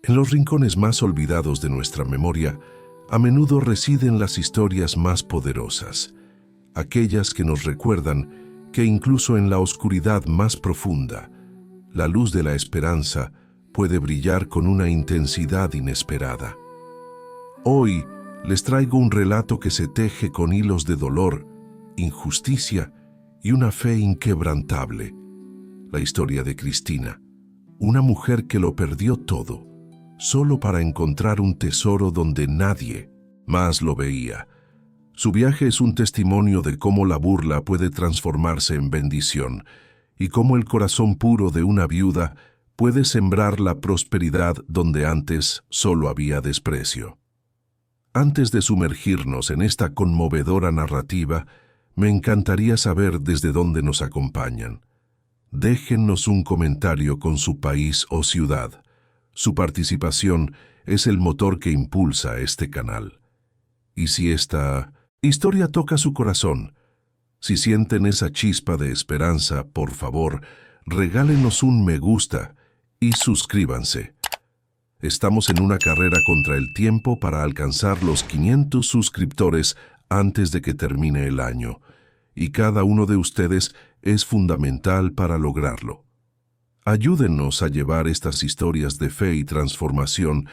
En los rincones más olvidados de nuestra memoria, a menudo residen las historias más poderosas, aquellas que nos recuerdan que incluso en la oscuridad más profunda, la luz de la esperanza puede brillar con una intensidad inesperada. Hoy les traigo un relato que se teje con hilos de dolor, injusticia y una fe inquebrantable. La historia de Cristina, una mujer que lo perdió todo, solo para encontrar un tesoro donde nadie más lo veía. Su viaje es un testimonio de cómo la burla puede transformarse en bendición y cómo el corazón puro de una viuda puede sembrar la prosperidad donde antes solo había desprecio. Antes de sumergirnos en esta conmovedora narrativa, me encantaría saber desde dónde nos acompañan. Déjennos un comentario con su país o ciudad. Su participación es el motor que impulsa este canal. Y si esta historia toca su corazón, si sienten esa chispa de esperanza, por favor, regálenos un me gusta y suscríbanse. Estamos en una carrera contra el tiempo para alcanzar los 500 suscriptores antes de que termine el año, y cada uno de ustedes es fundamental para lograrlo. Ayúdennos a llevar estas historias de fe y transformación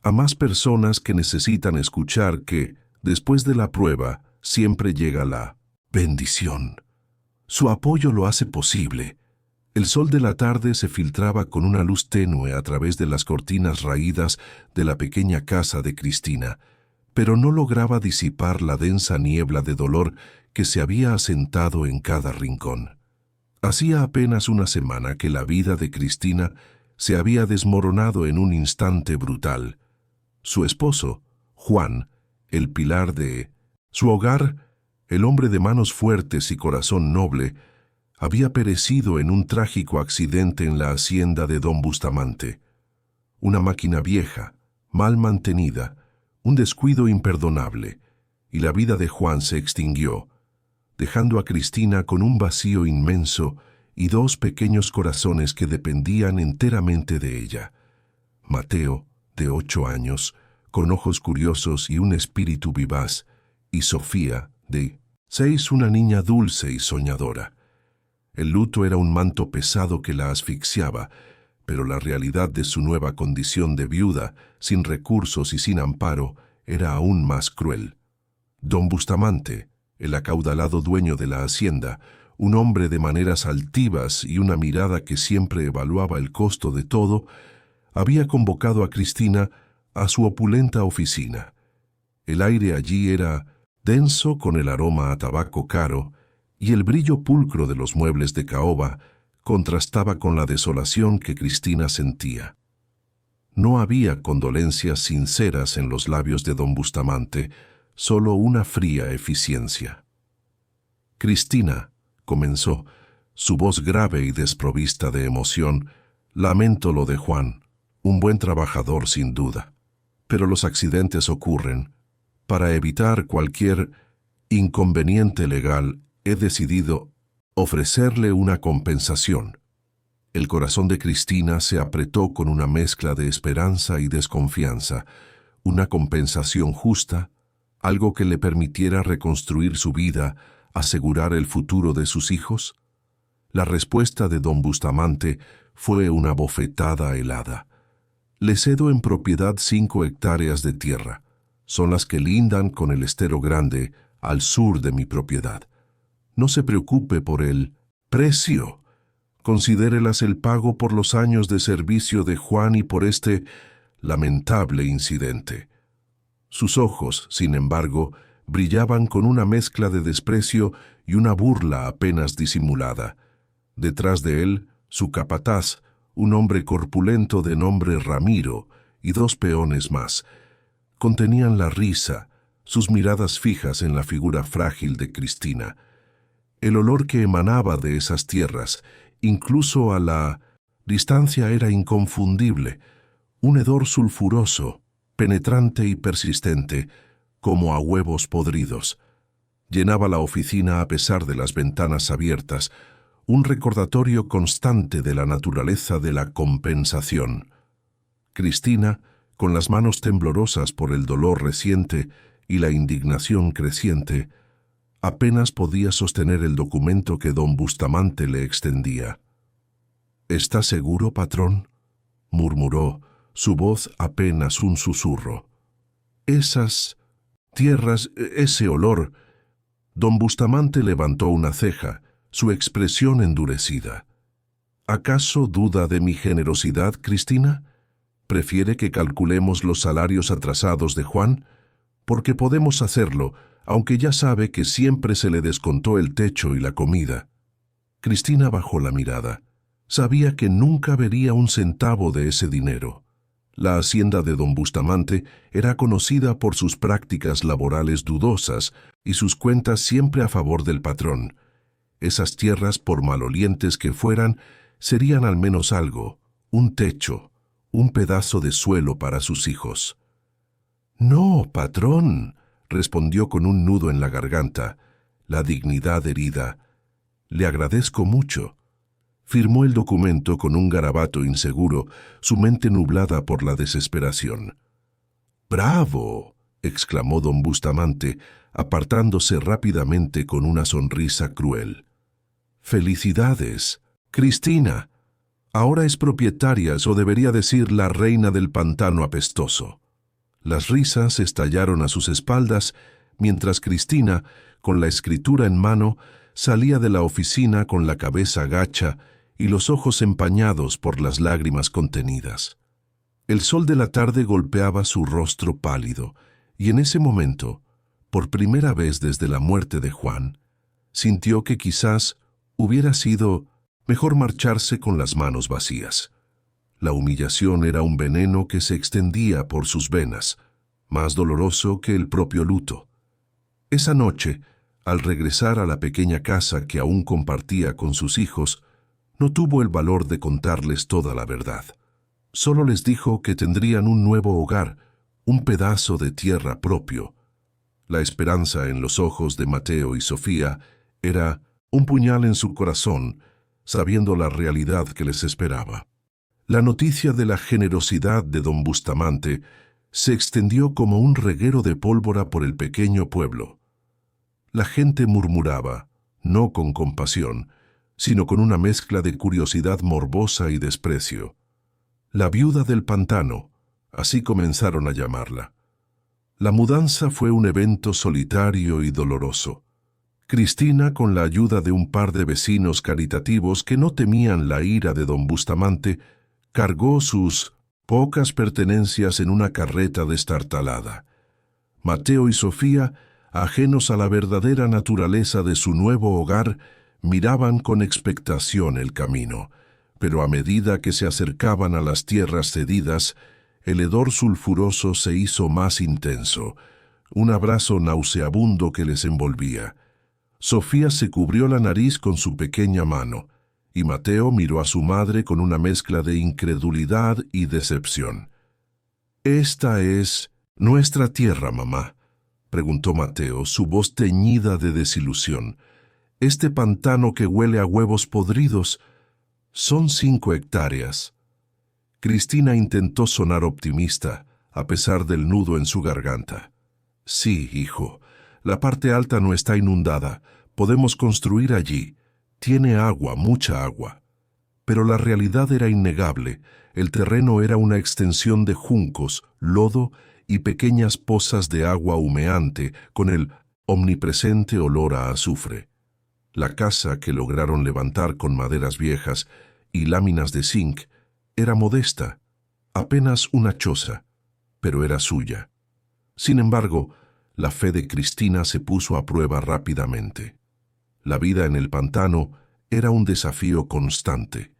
a más personas que necesitan escuchar que, después de la prueba, siempre llega la bendición. Su apoyo lo hace posible. El sol de la tarde se filtraba con una luz tenue a través de las cortinas raídas de la pequeña casa de Cristina, pero no lograba disipar la densa niebla de dolor que se había asentado en cada rincón. Hacía apenas una semana que la vida de Cristina se había desmoronado en un instante brutal. Su esposo, Juan, el pilar de su hogar, el hombre de manos fuertes y corazón noble, había perecido en un trágico accidente en la hacienda de don Bustamante. Una máquina vieja, mal mantenida, un descuido imperdonable, y la vida de Juan se extinguió, dejando a Cristina con un vacío inmenso y dos pequeños corazones que dependían enteramente de ella. Mateo, de 8 años, con ojos curiosos y un espíritu vivaz, y Sofía, de 6, una niña dulce y soñadora. El luto era un manto pesado que la asfixiaba, pero la realidad de su nueva condición de viuda, sin recursos y sin amparo, era aún más cruel. Don Bustamante, el acaudalado dueño de la hacienda, un hombre de maneras altivas y una mirada que siempre evaluaba el costo de todo, había convocado a Cristina a su opulenta oficina. El aire allí era denso con el aroma a tabaco caro, y el brillo pulcro de los muebles de caoba contrastaba con la desolación que Cristina sentía. No había condolencias sinceras en los labios de don Bustamante, solo una fría eficiencia. Cristina, comenzó, su voz grave y desprovista de emoción, lamento lo de Juan, un buen trabajador sin duda. Pero los accidentes ocurren. Para evitar cualquier inconveniente legal, he decidido ofrecerle una compensación. El corazón de Cristina se apretó con una mezcla de esperanza y desconfianza, una compensación justa, algo que le permitiera reconstruir su vida, asegurar el futuro de sus hijos. La respuesta de don Bustamante fue una bofetada helada. Le cedo en propiedad 5 hectáreas de tierra. Son las que lindan con el Estero Grande, al sur de mi propiedad. No se preocupe por el precio. Considérelas el pago por los años de servicio de Juan y por este lamentable incidente. Sus ojos, sin embargo, brillaban con una mezcla de desprecio y una burla apenas disimulada. Detrás de él, su capataz, un hombre corpulento de nombre Ramiro, y 2 peones más, contenían la risa, sus miradas fijas en la figura frágil de Cristina. El olor que emanaba de esas tierras, incluso a la distancia, era inconfundible, un hedor sulfuroso, penetrante y persistente, como a huevos podridos. Llenaba la oficina a pesar de las ventanas abiertas, un recordatorio constante de la naturaleza de la compensación. Cristina, con las manos temblorosas por el dolor reciente y la indignación creciente, apenas podía sostener el documento que don Bustamante le extendía. —¿Está seguro, patrón? —murmuró, su voz apenas un susurro. —Esas tierras, ese olor... Don Bustamante levantó una ceja, su expresión endurecida. —¿Acaso duda de mi generosidad, Cristina? ¿Prefiere que calculemos los salarios atrasados de Juan? Porque podemos hacerlo, aunque ya sabe que siempre se le descontó el techo y la comida. Cristina bajó la mirada. Sabía que nunca vería un centavo de ese dinero. La hacienda de don Bustamante era conocida por sus prácticas laborales dudosas y sus cuentas siempre a favor del patrón. Esas tierras, por malolientes que fueran, serían al menos algo, un techo, un pedazo de suelo para sus hijos. —No, patrón —respondió con un nudo en la garganta, la dignidad herida—, le agradezco mucho. Firmó el documento con un garabato inseguro, su mente nublada por la desesperación. —¡Bravo! —exclamó don Bustamante, apartándose rápidamente con una sonrisa cruel. —¡Felicidades! Cristina, ahora es propietaria, o debería decir la reina del pantano apestoso. Las risas estallaron a sus espaldas, mientras Cristina, con la escritura en mano, salía de la oficina con la cabeza gacha y los ojos empañados por las lágrimas contenidas. El sol de la tarde golpeaba su rostro pálido, y en ese momento, por primera vez desde la muerte de Juan, sintió que quizás hubiera sido mejor marcharse con las manos vacías. La humillación era un veneno que se extendía por sus venas, más doloroso que el propio luto. Esa noche, al regresar a la pequeña casa que aún compartía con sus hijos, no tuvo el valor de contarles toda la verdad. Solo les dijo que tendrían un nuevo hogar, un pedazo de tierra propio. La esperanza en los ojos de Mateo y Sofía era un puñal en su corazón, sabiendo la realidad que les esperaba. La noticia de la generosidad de don Bustamante se extendió como un reguero de pólvora por el pequeño pueblo. La gente murmuraba, no con compasión, sino con una mezcla de curiosidad morbosa y desprecio. La viuda del pantano, así comenzaron a llamarla. La mudanza fue un evento solitario y doloroso. Cristina, con la ayuda de un par de vecinos caritativos que no temían la ira de don Bustamante, cargó sus pocas pertenencias en una carreta destartalada. Mateo y Sofía, ajenos a la verdadera naturaleza de su nuevo hogar, miraban con expectación el camino, pero a medida que se acercaban a las tierras cedidas, el hedor sulfuroso se hizo más intenso, un abrazo nauseabundo que les envolvía. Sofía se cubrió la nariz con su pequeña mano, y Mateo miró a su madre con una mezcla de incredulidad y decepción. —¿Esta es nuestra tierra, mamá? —preguntó Mateo, su voz teñida de desilusión. —Este pantano que huele a huevos podridos. Son 5 hectáreas. Cristina intentó sonar optimista, a pesar del nudo en su garganta. —Sí, hijo. La parte alta no está inundada. Podemos construir allí. Tiene agua, mucha agua. Pero la realidad era innegable. El terreno era una extensión de juncos, lodo y pequeñas pozas de agua humeante con el omnipresente olor a azufre. La casa, que lograron levantar con maderas viejas y láminas de zinc, era modesta, apenas una choza, pero era suya. Sin embargo, la fe de Cristina se puso a prueba rápidamente. La vida en el pantano era un desafío constante.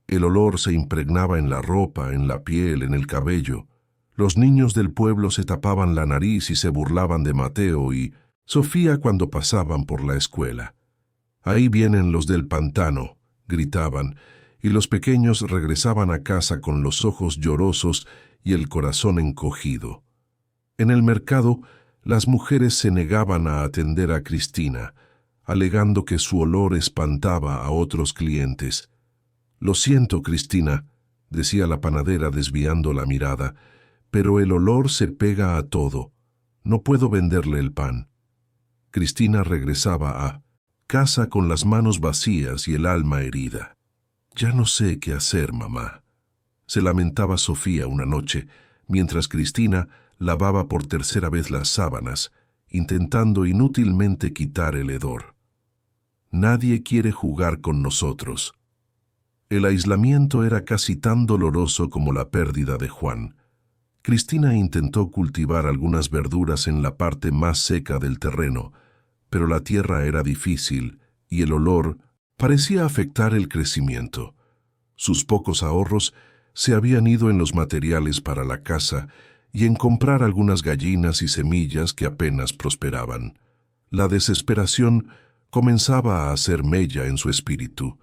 El olor se impregnaba en la ropa, en la piel, en el cabello. Los niños del pueblo se tapaban la nariz y se burlaban de Mateo y Sofía cuando pasaban por la escuela. «Ahí vienen los del pantano», gritaban, y los pequeños regresaban a casa con los ojos llorosos y el corazón encogido. En el mercado, las mujeres se negaban a atender a Cristina, alegando que su olor espantaba a otros clientes. «Lo siento, Cristina», decía la panadera desviando la mirada, pero el olor se pega a todo. No puedo venderle el pan. Cristina regresaba a casa con las manos vacías y el alma herida. Ya no sé qué hacer, mamá, se lamentaba Sofía una noche, mientras Cristina lavaba por tercera vez las sábanas, intentando inútilmente quitar el hedor. Nadie quiere jugar con nosotros. El aislamiento era casi tan doloroso como la pérdida de Juan. Cristina intentó cultivar algunas verduras en la parte más seca del terreno, pero la tierra era difícil y el olor parecía afectar el crecimiento. Sus pocos ahorros se habían ido en los materiales para la casa y en comprar algunas gallinas y semillas que apenas prosperaban. La desesperación comenzaba a hacer mella en su espíritu.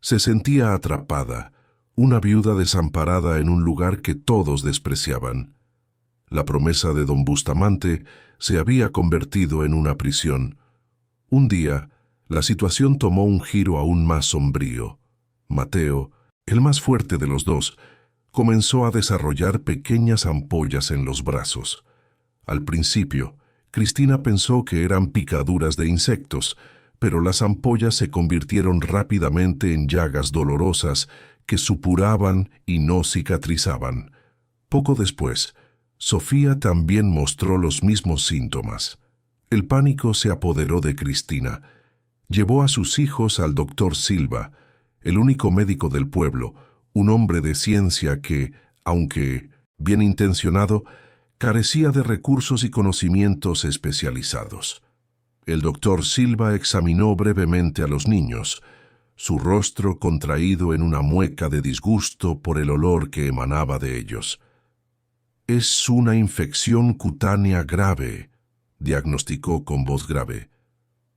Se sentía atrapada, una viuda desamparada en un lugar que todos despreciaban. La promesa de don Bustamante se había convertido en una prisión. Un día, la situación tomó un giro aún más sombrío. Mateo, el más fuerte de los dos, comenzó a desarrollar pequeñas ampollas en los brazos. Al principio, Cristina pensó que eran picaduras de insectos, pero las ampollas se convirtieron rápidamente en llagas dolorosas que supuraban y no cicatrizaban. Poco después, Sofía también mostró los mismos síntomas. El pánico se apoderó de Cristina. Llevó a sus hijos al doctor Silva, el único médico del pueblo, un hombre de ciencia que, aunque bien intencionado, carecía de recursos y conocimientos especializados. El doctor Silva examinó brevemente a los niños, su rostro contraído en una mueca de disgusto por el olor que emanaba de ellos. «Es una infección cutánea grave», diagnosticó con voz grave,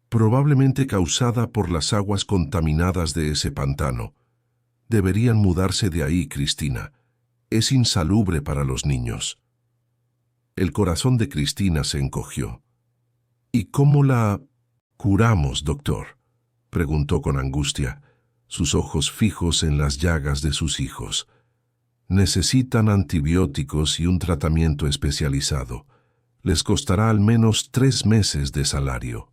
«probablemente causada por las aguas contaminadas de ese pantano. Deberían mudarse de ahí, Cristina. Es insalubre para los niños». El corazón de Cristina se encogió. «¿Y cómo la curamos, doctor?», preguntó con angustia, sus ojos fijos en las llagas de sus hijos. «Necesitan antibióticos y un tratamiento especializado. Les costará al menos 3 meses de salario»,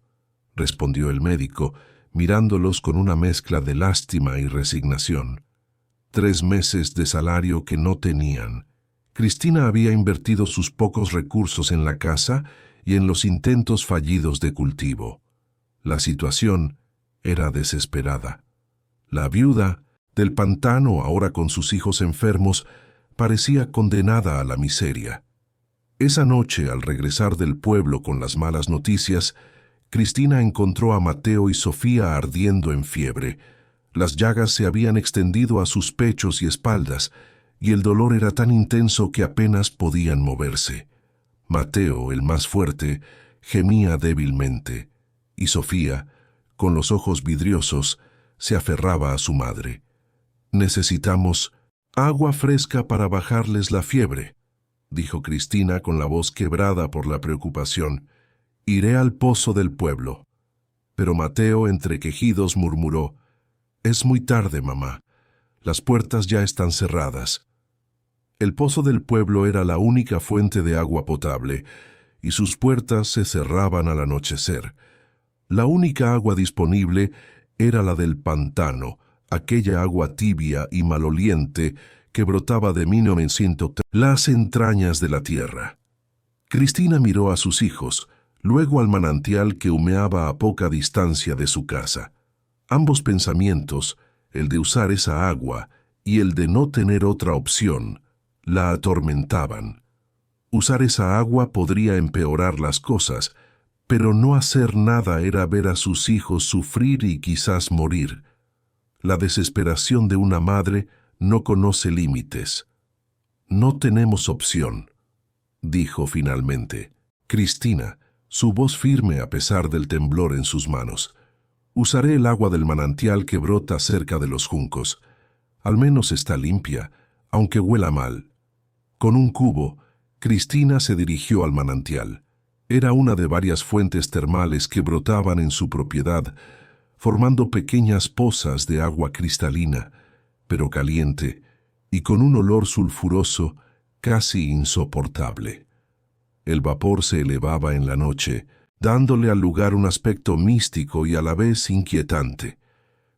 respondió el médico, mirándolos con una mezcla de lástima y resignación. 3 meses de salario que no tenían. Cristina había invertido sus pocos recursos en la casa y en los intentos fallidos de cultivo. La situación era desesperada. La viuda del pantano, ahora con sus hijos enfermos, parecía condenada a la miseria. Esa noche, al regresar del pueblo con las malas noticias, Cristina encontró a Mateo y Sofía ardiendo en fiebre. Las llagas se habían extendido a sus pechos y espaldas, y el dolor era tan intenso que apenas podían moverse. Mateo, el más fuerte, gemía débilmente, y Sofía, con los ojos vidriosos, se aferraba a su madre. «Necesitamos agua fresca para bajarles la fiebre», dijo Cristina con la voz quebrada por la preocupación. «Iré al pozo del pueblo». Pero Mateo, entre quejidos, murmuró: «Es muy tarde, mamá. Las puertas ya están cerradas». El pozo del pueblo era la única fuente de agua potable, y sus puertas se cerraban al anochecer. La única agua disponible era la del pantano, aquella agua tibia y maloliente que brotaba de 1903, las entrañas de la tierra. Cristina miró a sus hijos, luego al manantial que humeaba a poca distancia de su casa. Ambos pensamientos, el de usar esa agua y el de no tener otra opción, la atormentaban. Usar esa agua podría empeorar las cosas, pero no hacer nada era ver a sus hijos sufrir y quizás morir. La desesperación de una madre no conoce límites. «No tenemos opción», dijo finalmente Cristina, su voz firme a pesar del temblor en sus manos. «Usaré el agua del manantial que brota cerca de los juncos. Al menos está limpia, aunque huela mal». Con un cubo, Cristina se dirigió al manantial. Era una de varias fuentes termales que brotaban en su propiedad, formando pequeñas pozas de agua cristalina, pero caliente, y con un olor sulfuroso casi insoportable. El vapor se elevaba en la noche, dándole al lugar un aspecto místico y a la vez inquietante.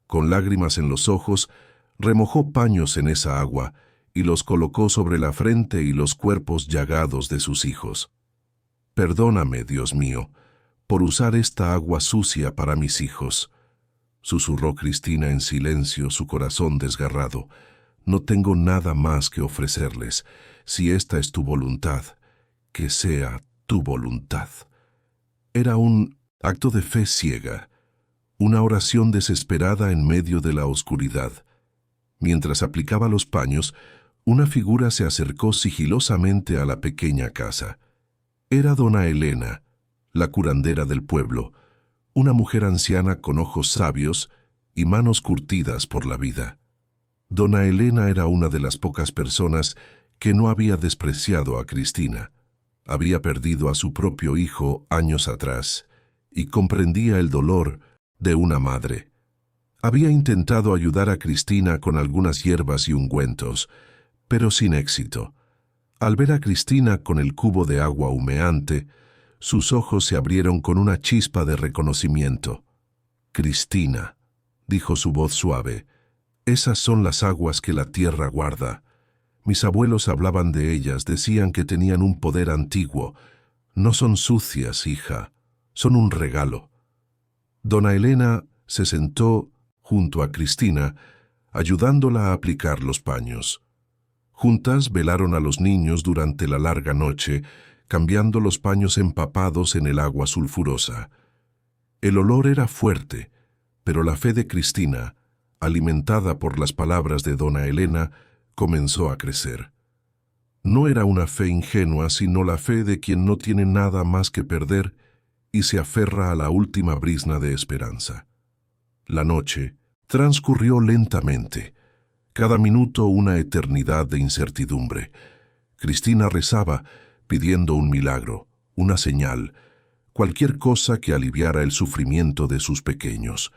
Con lágrimas en los ojos, remojó paños en esa agua y los colocó sobre la frente y los cuerpos llagados de sus hijos. «Perdóname, Dios mío, por usar esta agua sucia para mis hijos», susurró Cristina en silencio, su corazón desgarrado. «No tengo nada más que ofrecerles. Si esta es tu voluntad, que sea tu voluntad». Era un acto de fe ciega, una oración desesperada en medio de la oscuridad. Mientras aplicaba los paños, una figura se acercó sigilosamente a la pequeña casa. Era dona Elena, la curandera del pueblo, una mujer anciana con ojos sabios y manos curtidas por la vida. Dona Elena era una de las pocas personas que no había despreciado a Cristina. Había perdido a su propio hijo años atrás y comprendía el dolor de una madre. Había intentado ayudar a Cristina con algunas hierbas y ungüentos, pero sin éxito. Al ver a Cristina con el cubo de agua humeante, sus ojos se abrieron con una chispa de reconocimiento. «Cristina», dijo su voz suave, «esas son las aguas que la tierra guarda. Mis abuelos hablaban de ellas, decían que tenían un poder antiguo. No son sucias, hija, son un regalo». Dona Elena se sentó junto a Cristina, ayudándola a aplicar los paños. Juntas velaron a los niños durante la larga noche, cambiando los paños empapados en el agua sulfurosa. El olor era fuerte, pero la fe de Cristina, alimentada por las palabras de dona Elena, comenzó a crecer. No era una fe ingenua, sino la fe de quien no tiene nada más que perder y se aferra a la última brizna de esperanza. La noche transcurrió lentamente, cada minuto una eternidad de incertidumbre. Cristina rezaba, pidiendo un milagro, una señal, cualquier cosa que aliviara el sufrimiento de sus pequeños.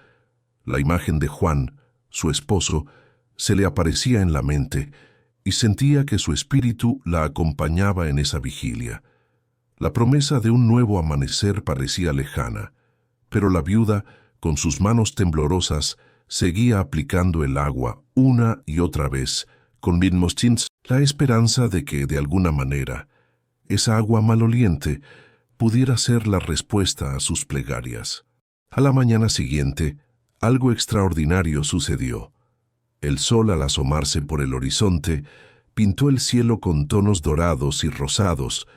La imagen de Juan, su esposo, se le aparecía en la mente y sentía que su espíritu la acompañaba en esa vigilia. La promesa de un nuevo amanecer parecía lejana, pero la viuda, con sus manos temblorosas, seguía aplicando el agua una y otra vez, con mismos chins, la esperanza de que, de alguna manera, esa agua maloliente pudiera ser la respuesta a sus plegarias. A la mañana siguiente, algo extraordinario sucedió. El sol, al asomarse por el horizonte, pintó el cielo con tonos dorados y rosados,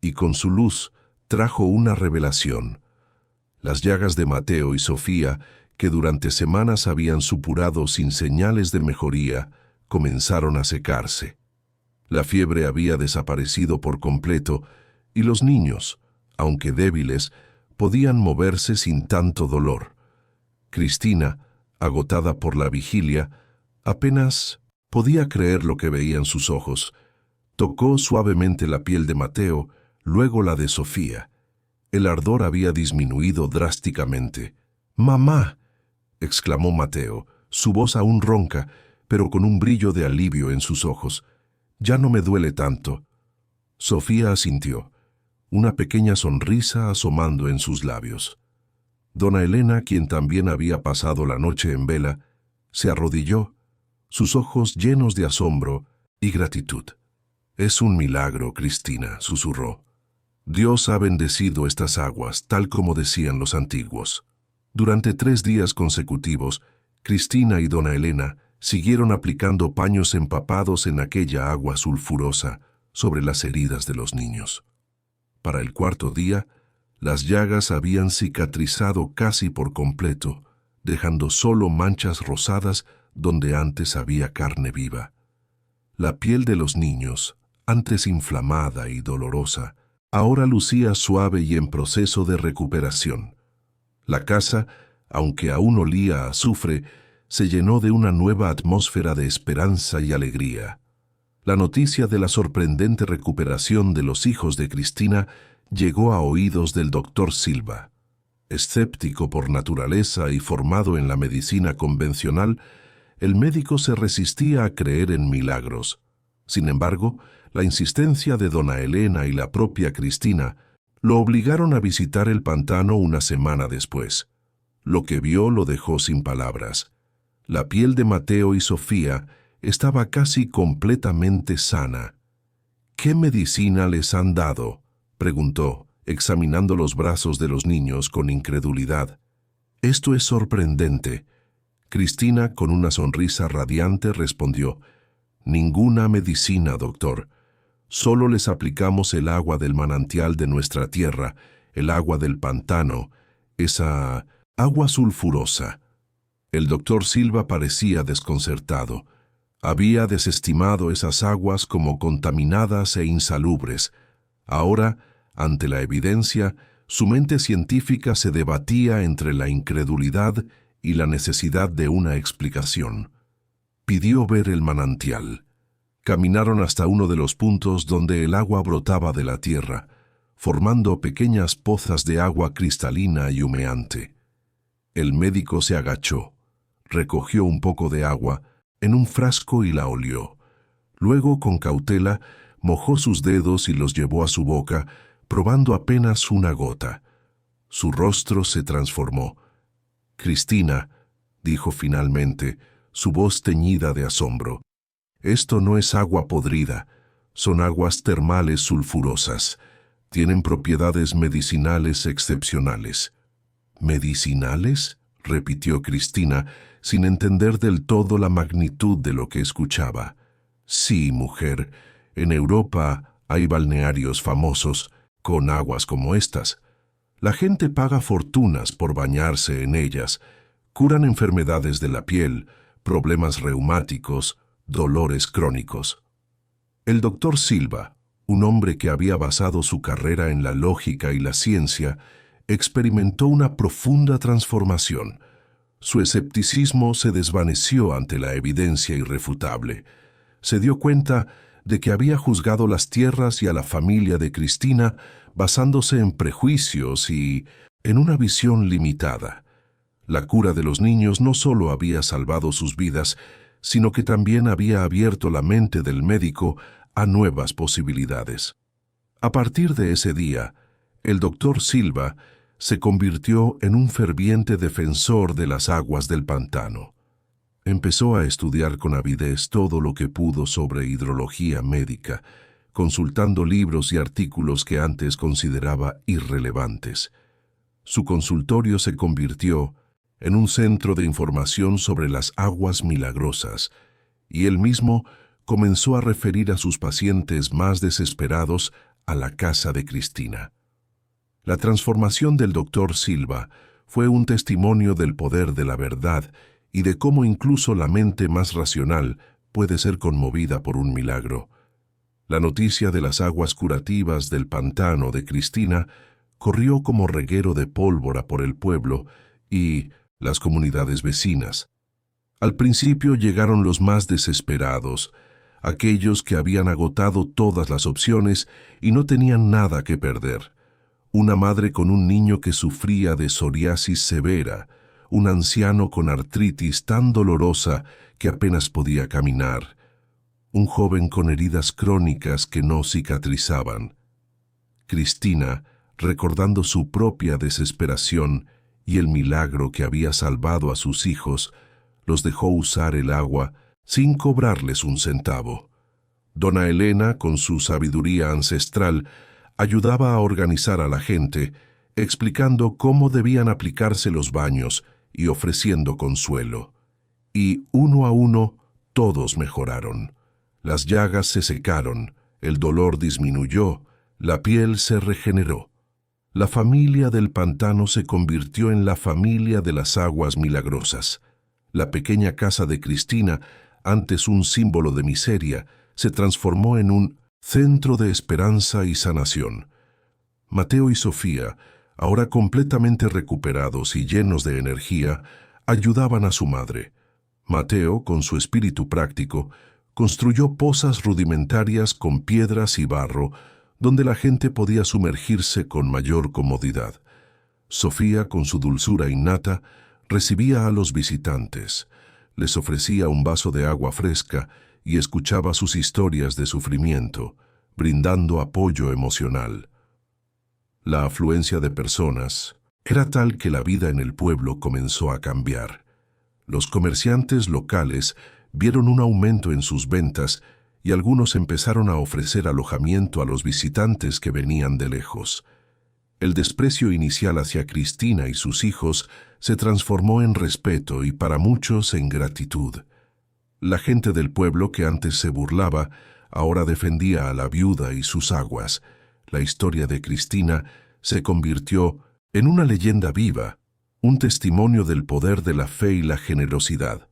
y con su luz trajo una revelación. Las llagas de Mateo y Sofía, que durante semanas habían supurado sin señales de mejoría, comenzaron a secarse. La fiebre había desaparecido por completo, y los niños, aunque débiles, podían moverse sin tanto dolor. Cristina, agotada por la vigilia, apenas podía creer lo que veía en sus ojos. Tocó suavemente la piel de Mateo, luego la de Sofía. El ardor había disminuido drásticamente. «¡Mamá!», exclamó Mateo, su voz aún ronca, pero con un brillo de alivio en sus ojos. «Ya no me duele tanto». Sofía asintió, una pequeña sonrisa asomando en sus labios. Dona Elena, quien también había pasado la noche en vela, se arrodilló, sus ojos llenos de asombro y gratitud. «Es un milagro, Cristina», susurró. «Dios ha bendecido estas aguas, tal como decían los antiguos». Durante 3 días consecutivos, Cristina y dona Elena siguieron aplicando paños empapados en aquella agua sulfurosa sobre las heridas de los niños. Para el 4.º día, las llagas habían cicatrizado casi por completo, dejando solo manchas rosadas donde antes había carne viva. La piel de los niños, antes inflamada y dolorosa, ahora lucía suave y en proceso de recuperación. La casa, aunque aún olía a azufre, se llenó de una nueva atmósfera de esperanza y alegría. La noticia de la sorprendente recuperación de los hijos de Cristina llegó a oídos del doctor Silva. Escéptico por naturaleza y formado en la medicina convencional, el médico se resistía a creer en milagros. Sin embargo, la insistencia de dona Elena y la propia Cristina lo obligaron a visitar el pantano una semana después. Lo que vio lo dejó sin palabras. La piel de Mateo y Sofía estaba casi completamente sana. ¿Qué medicina les han dado?, preguntó, examinando los brazos de los niños con incredulidad. Esto es sorprendente. Cristina, con una sonrisa radiante, respondió: Ninguna medicina, doctor. Solo les aplicamos el agua del manantial de nuestra tierra, el agua del pantano, esa agua sulfurosa. El doctor Silva parecía desconcertado. Había desestimado esas aguas como contaminadas e insalubres. Ahora, ante la evidencia, su mente científica se debatía entre la incredulidad y la necesidad de una explicación. Pidió ver el manantial. Caminaron hasta uno de los puntos donde el agua brotaba de la tierra, formando pequeñas pozas de agua cristalina y humeante. El médico se agachó, recogió un poco de agua en un frasco y la olió. Luego, con cautela, mojó sus dedos y los llevó a su boca, probando apenas una gota. Su rostro se transformó. «Cristina», dijo finalmente, su voz teñida de asombro, «esto no es agua podrida, son aguas termales sulfurosas. Tienen propiedades medicinales excepcionales». «¿Medicinales?», repitió Cristina, sin entender del todo la magnitud de lo que escuchaba. «Sí, mujer, en Europa hay balnearios famosos con aguas como estas. La gente paga fortunas por bañarse en ellas. Curan enfermedades de la piel, problemas reumáticos, dolores crónicos». El doctor Silva, un hombre que había basado su carrera en la lógica y la ciencia, experimentó una profunda transformación. Su escepticismo se desvaneció ante la evidencia irrefutable. Se dio cuenta de que había juzgado las tierras y a la familia de Cristina basándose en prejuicios y en una visión limitada. La cura de los niños no solo había salvado sus vidas, sino que también había abierto la mente del médico a nuevas posibilidades. A partir de ese día, el doctor Silva se convirtió en un ferviente defensor de las aguas del pantano. Empezó a estudiar con avidez todo lo que pudo sobre hidrología médica, consultando libros y artículos que antes consideraba irrelevantes. Su consultorio se convirtió en un centro de información sobre las aguas milagrosas, y él mismo comenzó a referir a sus pacientes más desesperados a la casa de Cristina. La transformación del doctor Silva fue un testimonio del poder de la verdad y de cómo incluso la mente más racional puede ser conmovida por un milagro. La noticia de las aguas curativas del pantano de Cristina corrió como reguero de pólvora por el pueblo y las comunidades vecinas. Al principio llegaron los más desesperados, aquellos que habían agotado todas las opciones y no tenían nada que perder. Una madre con un niño que sufría de psoriasis severa, un anciano con artritis tan dolorosa que apenas podía caminar, un joven con heridas crónicas que no cicatrizaban. Cristina, recordando su propia desesperación y el milagro que había salvado a sus hijos, los dejó usar el agua sin cobrarles un centavo. Dona Elena, con su sabiduría ancestral, ayudaba a organizar a la gente, explicando cómo debían aplicarse los baños y ofreciendo consuelo. Y uno a uno, todos mejoraron. Las llagas se secaron, el dolor disminuyó, la piel se regeneró. La familia del pantano se convirtió en la familia de las aguas milagrosas. La pequeña casa de Cristina, antes un símbolo de miseria, se transformó en un centro de esperanza y sanación. Mateo y Sofía, ahora completamente recuperados y llenos de energía, ayudaban a su madre. Mateo, con su espíritu práctico, construyó pozas rudimentarias con piedras y barro, donde la gente podía sumergirse con mayor comodidad. Sofía, con su dulzura innata, recibía a los visitantes. les ofrecía un vaso de agua fresca y escuchaba sus historias de sufrimiento, brindando apoyo emocional. La afluencia de personas era tal que la vida en el pueblo comenzó a cambiar. Los comerciantes locales vieron un aumento en sus ventas y algunos empezaron a ofrecer alojamiento a los visitantes que venían de lejos. El desprecio inicial hacia Cristina y sus hijos se transformó en respeto y para muchos en gratitud. La gente del pueblo que antes se burlaba, ahora defendía a la viuda y sus aguas. La historia de Cristina se convirtió en una leyenda viva, un testimonio del poder de la fe y la generosidad.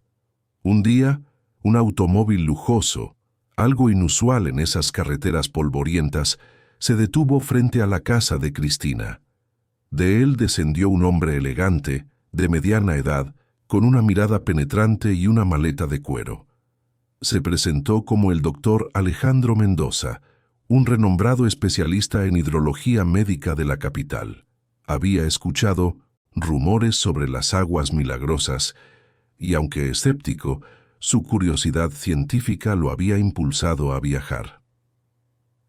Un día, un automóvil lujoso, algo inusual en esas carreteras polvorientas, se detuvo frente a la casa de Cristina. De él descendió un hombre elegante, de mediana edad, con una mirada penetrante y una maleta de cuero. Se presentó como el doctor Alejandro Mendoza, un renombrado especialista en hidrología médica de la capital. Había escuchado rumores sobre las aguas milagrosas y, aunque escéptico, su curiosidad científica lo había impulsado a viajar.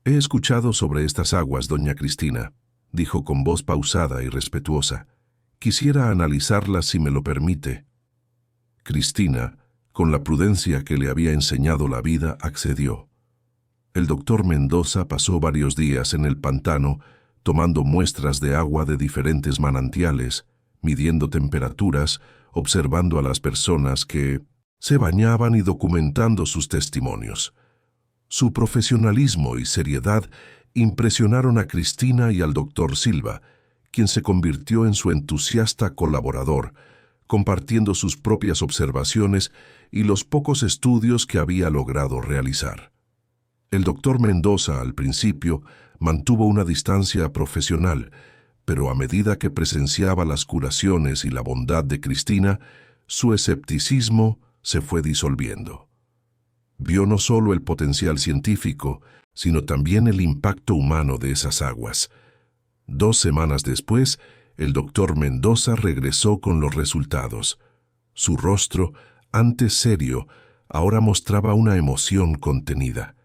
«He escuchado sobre estas aguas, doña Cristina», dijo con voz pausada y respetuosa. «Quisiera analizarlas si me lo permite». Cristina, con la prudencia que le había enseñado la vida, accedió. El doctor Mendoza pasó varios días en el pantano tomando muestras de agua de diferentes manantiales, midiendo temperaturas, observando a las personas que se bañaban y documentando sus testimonios. Su profesionalismo y seriedad impresionaron a Cristina y al doctor Silva, quien se convirtió en su entusiasta colaborador, compartiendo sus propias observaciones y los pocos estudios que había logrado realizar. El doctor Mendoza, al principio, mantuvo una distancia profesional, pero a medida que presenciaba las curaciones y la bondad de Cristina, su escepticismo se fue disolviendo. Vio no solo el potencial científico, sino también el impacto humano de esas aguas. 2 semanas después, el doctor Mendoza regresó con los resultados. Su rostro, antes serio, ahora mostraba una emoción contenida.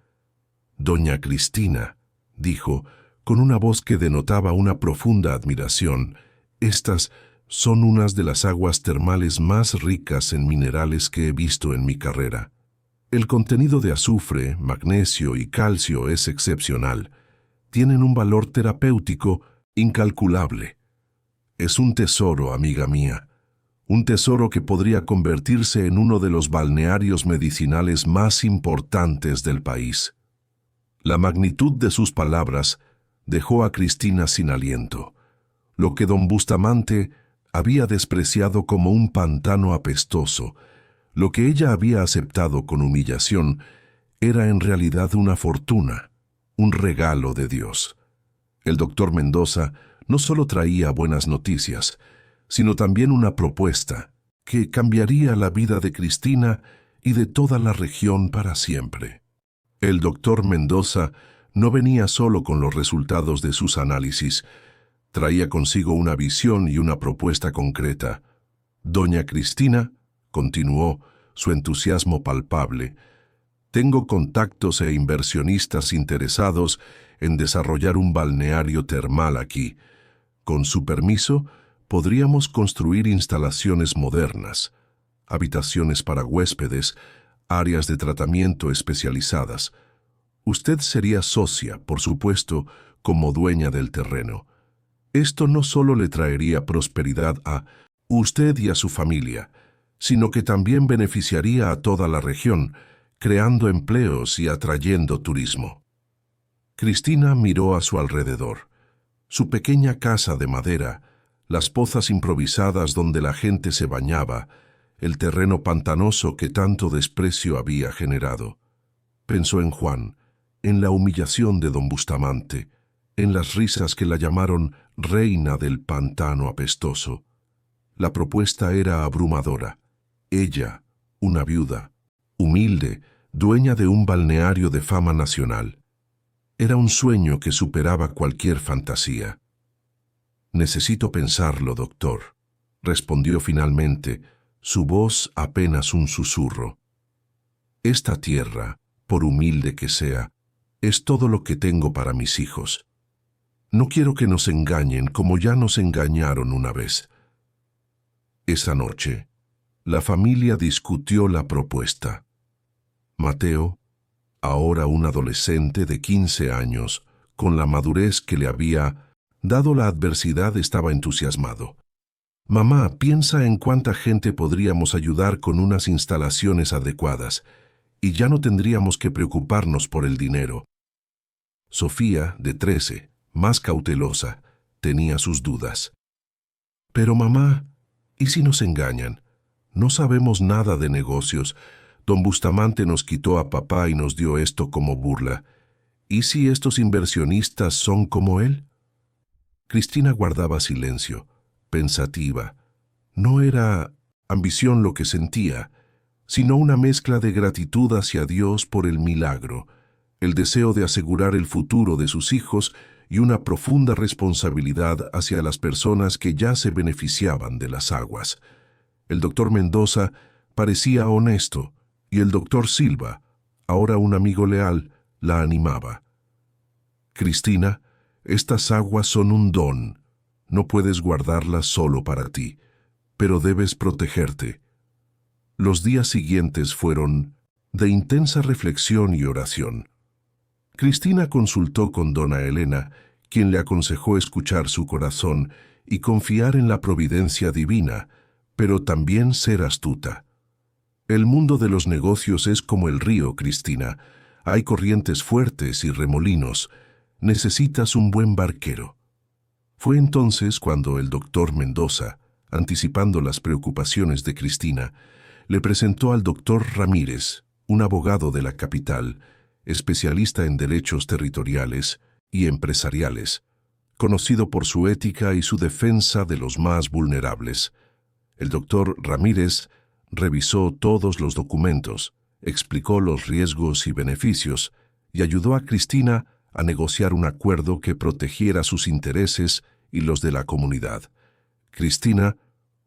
«Doña Cristina», dijo, con una voz que denotaba una profunda admiración, «estas son unas de las aguas termales más ricas en minerales que he visto en mi carrera. El contenido de azufre, magnesio y calcio es excepcional. Tienen un valor terapéutico incalculable. Es un tesoro, amiga mía, un tesoro que podría convertirse en uno de los balnearios medicinales más importantes del país». La magnitud de sus palabras dejó a Cristina sin aliento. Lo que don Bustamante había despreciado como un pantano apestoso, lo que ella había aceptado con humillación, era en realidad una fortuna, un regalo de Dios. El doctor Mendoza no solo traía buenas noticias, sino también una propuesta que cambiaría la vida de Cristina y de toda la región para siempre. El doctor Mendoza no venía solo con los resultados de sus análisis, traía consigo una visión y una propuesta concreta. «Doña Cristina», continuó, su entusiasmo palpable, «tengo contactos e inversionistas interesados en desarrollar un balneario termal aquí. Con su permiso, podríamos construir instalaciones modernas, habitaciones para huéspedes, áreas de tratamiento especializadas. Usted sería socia, por supuesto, como dueña del terreno. Esto no solo le traería prosperidad a usted y a su familia, sino que también beneficiaría a toda la región, creando empleos y atrayendo turismo». Cristina miró a su alrededor. Su pequeña casa de madera, las pozas improvisadas donde la gente se bañaba, el terreno pantanoso que tanto desprecio había generado. Pensó en Juan, en la humillación de don Bustamante, en las risas que la llamaron reina del pantano apestoso. La propuesta era abrumadora. Ella, una viuda, humilde, dueña de un balneario de fama nacional. Era un sueño que superaba cualquier fantasía. «Necesito pensarlo, doctor», respondió finalmente, su voz apenas un susurro. Esta tierra, por humilde que sea, es todo lo que tengo para mis hijos. No quiero que nos engañen como ya nos engañaron una vez. Esa noche, la familia discutió la propuesta. Mateo, ahora un adolescente de 15 años, con la madurez que le había dado la adversidad, estaba entusiasmado. Mamá, piensa en cuánta gente podríamos ayudar con unas instalaciones adecuadas, y ya no tendríamos que preocuparnos por el dinero. Sofía, de 13, más cautelosa, tenía sus dudas. Pero mamá, ¿y si nos engañan? No sabemos nada de negocios. Don Bustamante nos quitó a papá y nos dio esto como burla. ¿Y si estos inversionistas son como él? Cristina guardaba silencio, pensativa. No era ambición lo que sentía, sino una mezcla de gratitud hacia Dios por el milagro, el deseo de asegurar el futuro de sus hijos y una profunda responsabilidad hacia las personas que ya se beneficiaban de las aguas. El doctor Mendoza parecía honesto, y el doctor Silva, ahora un amigo leal, la animaba. Cristina, estas aguas son un don. No puedes guardarlas solo para ti, pero debes protegerte. Los días siguientes fueron de intensa reflexión y oración. Cristina consultó con dona Elena, quien le aconsejó escuchar su corazón y confiar en la providencia divina, pero también ser astuta. El mundo de los negocios es como el río, Cristina. Hay corrientes fuertes y remolinos. Necesitas un buen barquero. Fue entonces cuando el doctor Mendoza, anticipando las preocupaciones de Cristina, le presentó al doctor Ramírez, un abogado de la capital, especialista en derechos territoriales y empresariales, conocido por su ética y su defensa de los más vulnerables. El doctor Ramírez revisó todos los documentos, explicó los riesgos y beneficios y ayudó a Cristina a negociar un acuerdo que protegiera sus intereses y los de la comunidad. Cristina,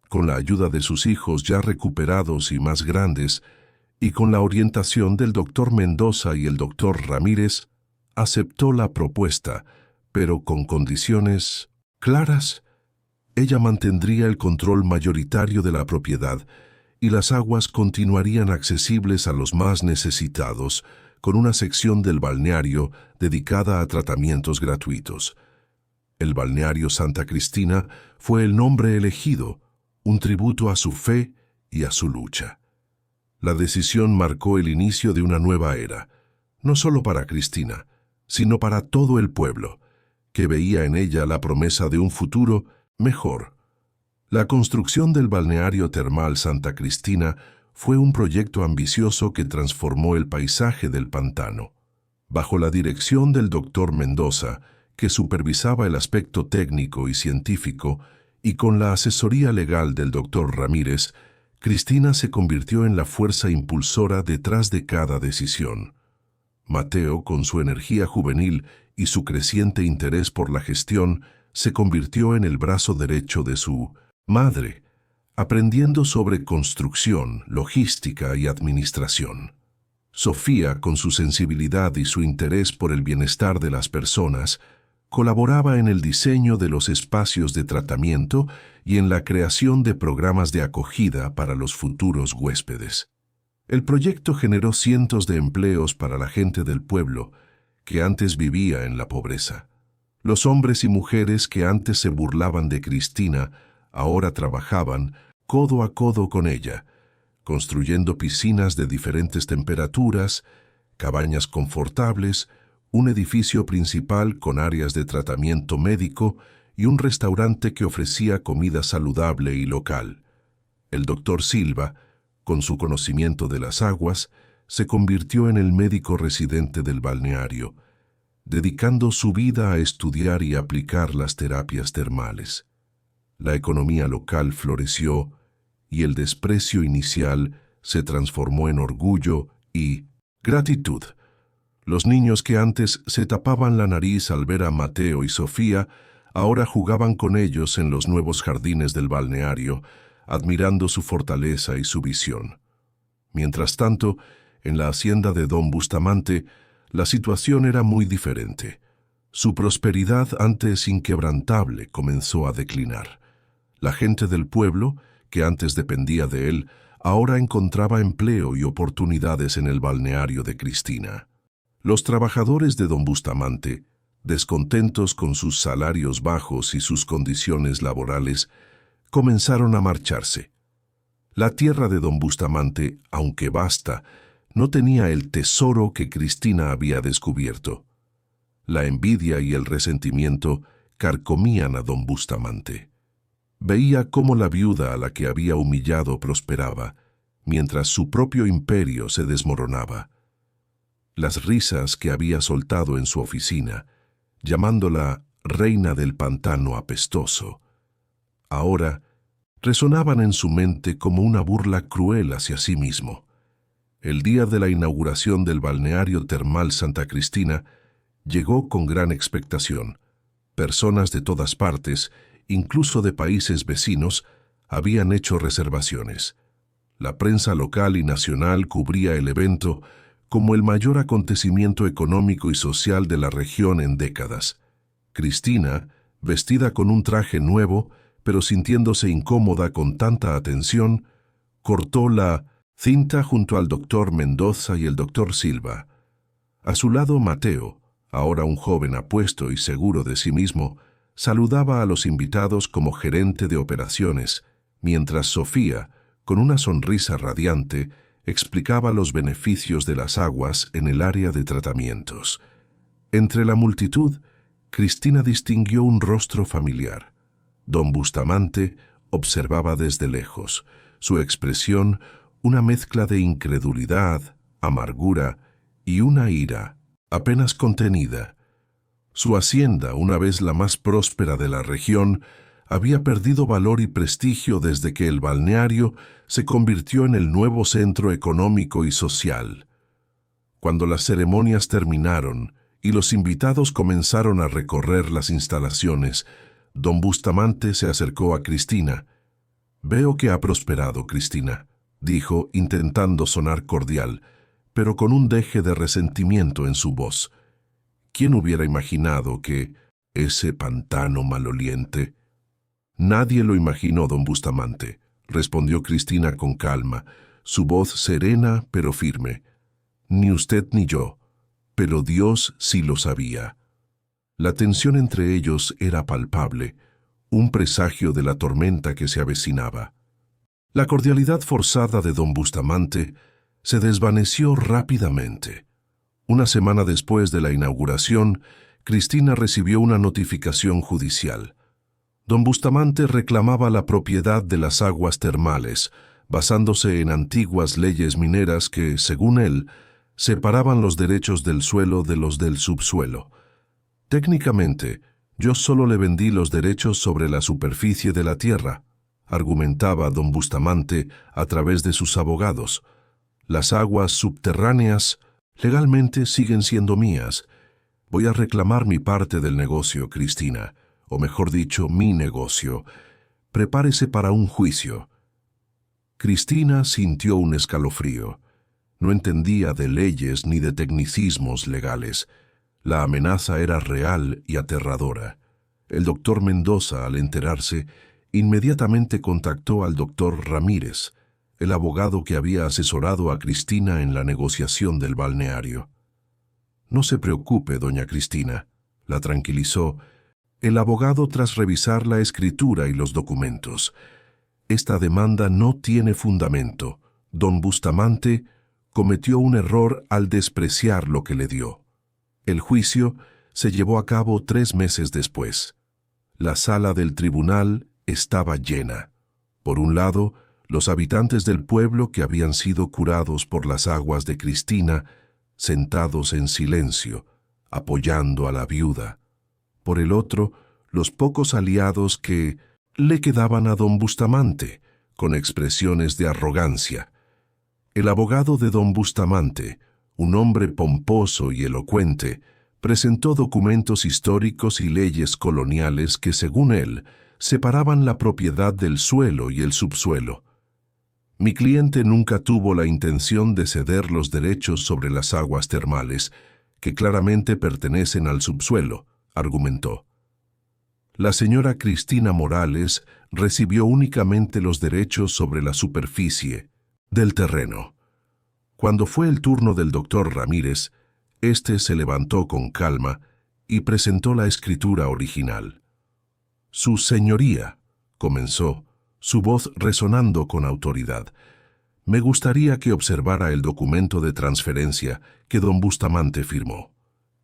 con la ayuda de sus hijos ya recuperados y más grandes, y con la orientación del doctor Mendoza y el doctor Ramírez, aceptó la propuesta, pero con condiciones claras. Ella mantendría el control mayoritario de la propiedad y las aguas continuarían accesibles a los más necesitados, con una sección del balneario dedicada a tratamientos gratuitos. El balneario Santa Cristina fue el nombre elegido, un tributo a su fe y a su lucha. La decisión marcó el inicio de una nueva era, no solo para Cristina, sino para todo el pueblo, que veía en ella la promesa de un futuro mejor. La construcción del balneario termal Santa Cristina fue un proyecto ambicioso que transformó el paisaje del pantano. Bajo la dirección del doctor Mendoza, que supervisaba el aspecto técnico y científico, y con la asesoría legal del doctor Ramírez, Cristina se convirtió en la fuerza impulsora detrás de cada decisión. Mateo, con su energía juvenil y su creciente interés por la gestión, se convirtió en el brazo derecho de su madre, aprendiendo sobre construcción, logística y administración. Sofía, con su sensibilidad y su interés por el bienestar de las personas, colaboraba en el diseño de los espacios de tratamiento y en la creación de programas de acogida para los futuros huéspedes. El proyecto generó cientos de empleos para la gente del pueblo, que antes vivía en la pobreza. Los hombres y mujeres que antes se burlaban de Cristina, ahora trabajaban codo a codo con ella, construyendo piscinas de diferentes temperaturas, cabañas confortables, un edificio principal con áreas de tratamiento médico y un restaurante que ofrecía comida saludable y local. El doctor Silva, con su conocimiento de las aguas, se convirtió en el médico residente del balneario, dedicando su vida a estudiar y aplicar las terapias termales. La economía local floreció y el desprecio inicial se transformó en orgullo y gratitud. Los niños que antes se tapaban la nariz al ver a Mateo y Sofía, ahora jugaban con ellos en los nuevos jardines del balneario, admirando su fortaleza y su visión. Mientras tanto, en la hacienda de don Bustamante, la situación era muy diferente. Su prosperidad, antes inquebrantable, comenzó a declinar. La gente del pueblo, que antes dependía de él, ahora encontraba empleo y oportunidades en el balneario de Cristina. Los trabajadores de don Bustamante, descontentos con sus salarios bajos y sus condiciones laborales, comenzaron a marcharse. La tierra de don Bustamante, aunque vasta, no tenía el tesoro que Cristina había descubierto. La envidia y el resentimiento carcomían a don Bustamante. Veía cómo la viuda a la que había humillado prosperaba, mientras su propio imperio se desmoronaba. Las risas que había soltado en su oficina, llamándola reina del pantano apestoso, ahora resonaban en su mente como una burla cruel hacia sí mismo. El día de la inauguración del balneario termal Santa Cristina llegó con gran expectación. Personas de todas partes, incluso de países vecinos, habían hecho reservaciones. La prensa local y nacional cubría el evento como el mayor acontecimiento económico y social de la región en décadas. Cristina, vestida con un traje nuevo, pero sintiéndose incómoda con tanta atención, cortó la cinta junto al doctor Mendoza y el doctor Silva. A su lado Mateo, ahora un joven apuesto y seguro de sí mismo, saludaba a los invitados como gerente de operaciones, mientras Sofía, con una sonrisa radiante, explicaba los beneficios de las aguas en el área de tratamientos. Entre la multitud, Cristina distinguió un rostro familiar. Don Bustamante observaba desde lejos, su expresión una mezcla de incredulidad, amargura y una ira apenas contenida. Su hacienda, una vez la más próspera de la región, había perdido valor y prestigio desde que el balneario se convirtió en el nuevo centro económico y social. Cuando las ceremonias terminaron y los invitados comenzaron a recorrer las instalaciones, don Bustamante se acercó a Cristina. «Veo que ha prosperado, Cristina», dijo, intentando sonar cordial, pero con un deje de resentimiento en su voz. ¿Quién hubiera imaginado que ese pantano maloliente? Nadie lo imaginó, don Bustamante, respondió Cristina con calma, su voz serena pero firme. Ni usted ni yo, pero Dios sí lo sabía. La tensión entre ellos era palpable, un presagio de la tormenta que se avecinaba. La cordialidad forzada de don Bustamante se desvaneció rápidamente. Una semana después de la inauguración, Cristina recibió una notificación judicial. Don Bustamante reclamaba la propiedad de las aguas termales, basándose en antiguas leyes mineras que, según él, separaban los derechos del suelo de los del subsuelo. Técnicamente, yo solo le vendí los derechos sobre la superficie de la tierra, argumentaba don Bustamante a través de sus abogados. Las aguas subterráneas legalmente siguen siendo mías. Voy a reclamar mi parte del negocio, Cristina, o mejor dicho, mi negocio. Prepárese para un juicio. Cristina sintió un escalofrío. No entendía de leyes ni de tecnicismos legales. La amenaza era real y aterradora. El doctor Mendoza, al enterarse, inmediatamente contactó al doctor Ramírez, el abogado que había asesorado a Cristina en la negociación del balneario. «No se preocupe, doña Cristina», la tranquilizó el abogado tras revisar la escritura y los documentos. «Esta demanda no tiene fundamento. Don Bustamante cometió un error al despreciar lo que le dio». El juicio se llevó a cabo 3 meses después. La sala del tribunal estaba llena. Por un lado, los habitantes del pueblo que habían sido curados por las aguas de Cristina, sentados en silencio, apoyando a la viuda. Por el otro, los pocos aliados que le quedaban a don Bustamante, con expresiones de arrogancia. El abogado de don Bustamante, un hombre pomposo y elocuente, presentó documentos históricos y leyes coloniales que, según él, separaban la propiedad del suelo y el subsuelo. Mi cliente nunca tuvo la intención de ceder los derechos sobre las aguas termales, que claramente pertenecen al subsuelo, argumentó. La señora Cristina Morales recibió únicamente los derechos sobre la superficie del terreno. Cuando fue el turno del doctor Ramírez, éste se levantó con calma y presentó la escritura original. «Su señoría», comenzó, su voz resonando con autoridad, «me gustaría que observara el documento de transferencia que don Bustamante firmó.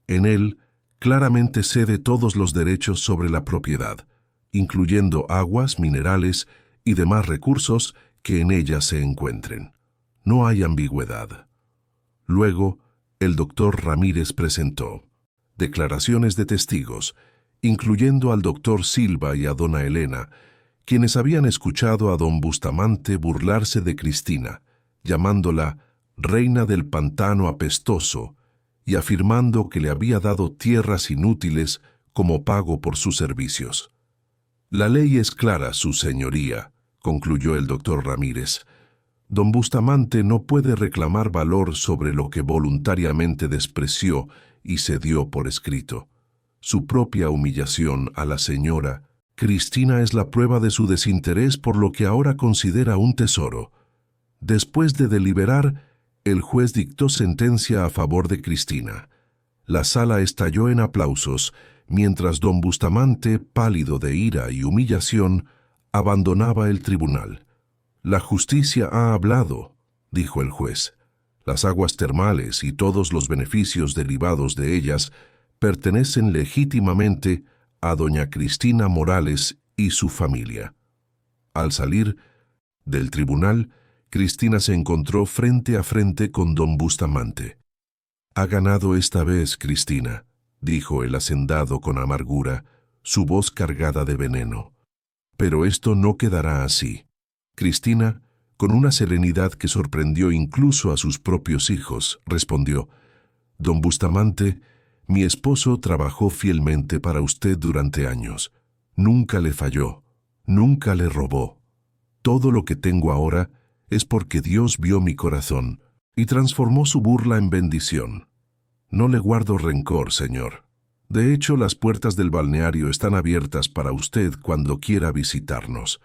En él, claramente cede todos los derechos sobre la propiedad, incluyendo aguas, minerales y demás recursos que en ella se encuentren. No hay ambigüedad». Luego, el doctor Ramírez presentó declaraciones de testigos, incluyendo al doctor Silva y a dona Elena, quienes habían escuchado a don Bustamante burlarse de Cristina, llamándola reina del pantano apestoso y afirmando que le había dado tierras inútiles como pago por sus servicios. «La ley es clara, su señoría», concluyó el doctor Ramírez. «Don Bustamante no puede reclamar valor sobre lo que voluntariamente despreció y cedió por escrito. Su propia humillación a la señora Cristina es la prueba de su desinterés por lo que ahora considera un tesoro». Después de deliberar, el juez dictó sentencia a favor de Cristina. La sala estalló en aplausos, mientras don Bustamante, pálido de ira y humillación, abandonaba el tribunal. «La justicia ha hablado», dijo el juez. «Las aguas termales y todos los beneficios derivados de ellas pertenecen legítimamente a doña Cristina Morales y su familia». Al salir del tribunal, Cristina se encontró frente a frente con don Bustamante. «Ha ganado esta vez, Cristina», dijo el hacendado con amargura, su voz cargada de veneno. «Pero esto no quedará así». Cristina, con una serenidad que sorprendió incluso a sus propios hijos, respondió: «Don Bustamante, mi esposo trabajó fielmente para usted durante años. Nunca le falló, nunca le robó. Todo lo que tengo ahora es porque Dios vio mi corazón y transformó su burla en bendición. No le guardo rencor, señor. De hecho, las puertas del balneario están abiertas para usted cuando quiera visitarnos».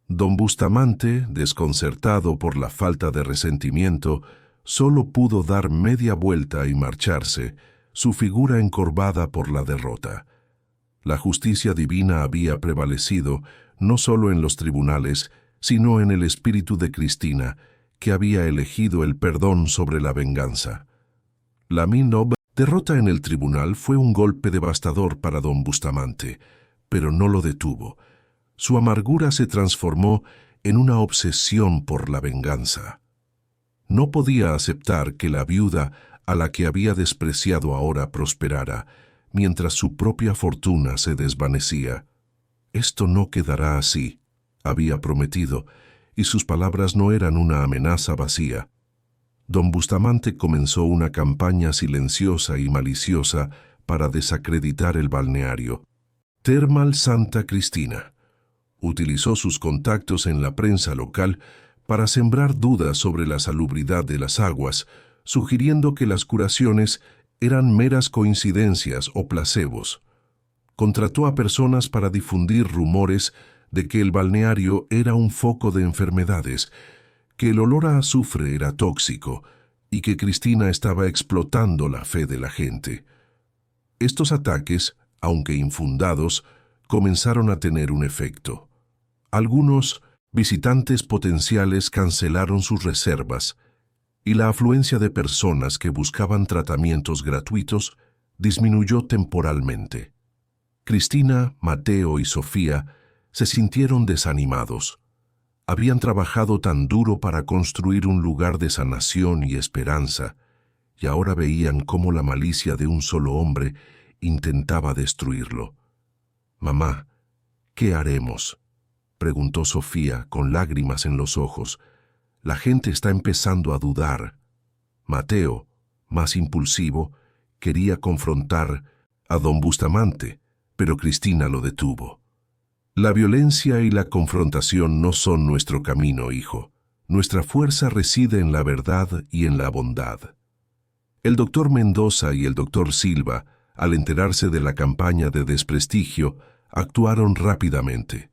Don Bustamante, desconcertado por la falta de resentimiento, solo pudo dar media vuelta y marcharse, su figura encorvada por la derrota. La justicia divina había prevalecido no solo en los tribunales, sino en el espíritu de Cristina, que había elegido el perdón sobre la venganza. La derrota en el tribunal fue un golpe devastador para don Bustamante, pero no lo detuvo. Su amargura se transformó en una obsesión por la venganza. No podía aceptar que la viuda a la que había despreciado ahora prosperara, mientras su propia fortuna se desvanecía. «Esto no quedará así», había prometido, y sus palabras no eran una amenaza vacía. Don Bustamante comenzó una campaña silenciosa y maliciosa para desacreditar el balneario. Termal Santa Cristina. Utilizó sus contactos en la prensa local para sembrar dudas sobre la salubridad de las aguas, sugiriendo que las curaciones eran meras coincidencias o placebos. Contrató a personas para difundir rumores de que el balneario era un foco de enfermedades, que el olor a azufre era tóxico y que Cristina estaba explotando la fe de la gente. Estos ataques, aunque infundados, comenzaron a tener un efecto. Algunos visitantes potenciales cancelaron sus reservas y la afluencia de personas que buscaban tratamientos gratuitos disminuyó temporalmente. Cristina, Mateo y Sofía se sintieron desanimados. Habían trabajado tan duro para construir un lugar de sanación y esperanza, y ahora veían cómo la malicia de un solo hombre intentaba destruirlo. «Mamá, ¿qué haremos?», preguntó Sofía con lágrimas en los ojos. «La gente está empezando a dudar». Mateo, más impulsivo, quería confrontar a don Bustamante, pero Cristina lo detuvo. La violencia y la confrontación no son nuestro camino, hijo. Nuestra fuerza reside en la verdad y en la bondad. El doctor Mendoza y el doctor Silva, al enterarse de la campaña de desprestigio, actuaron rápidamente.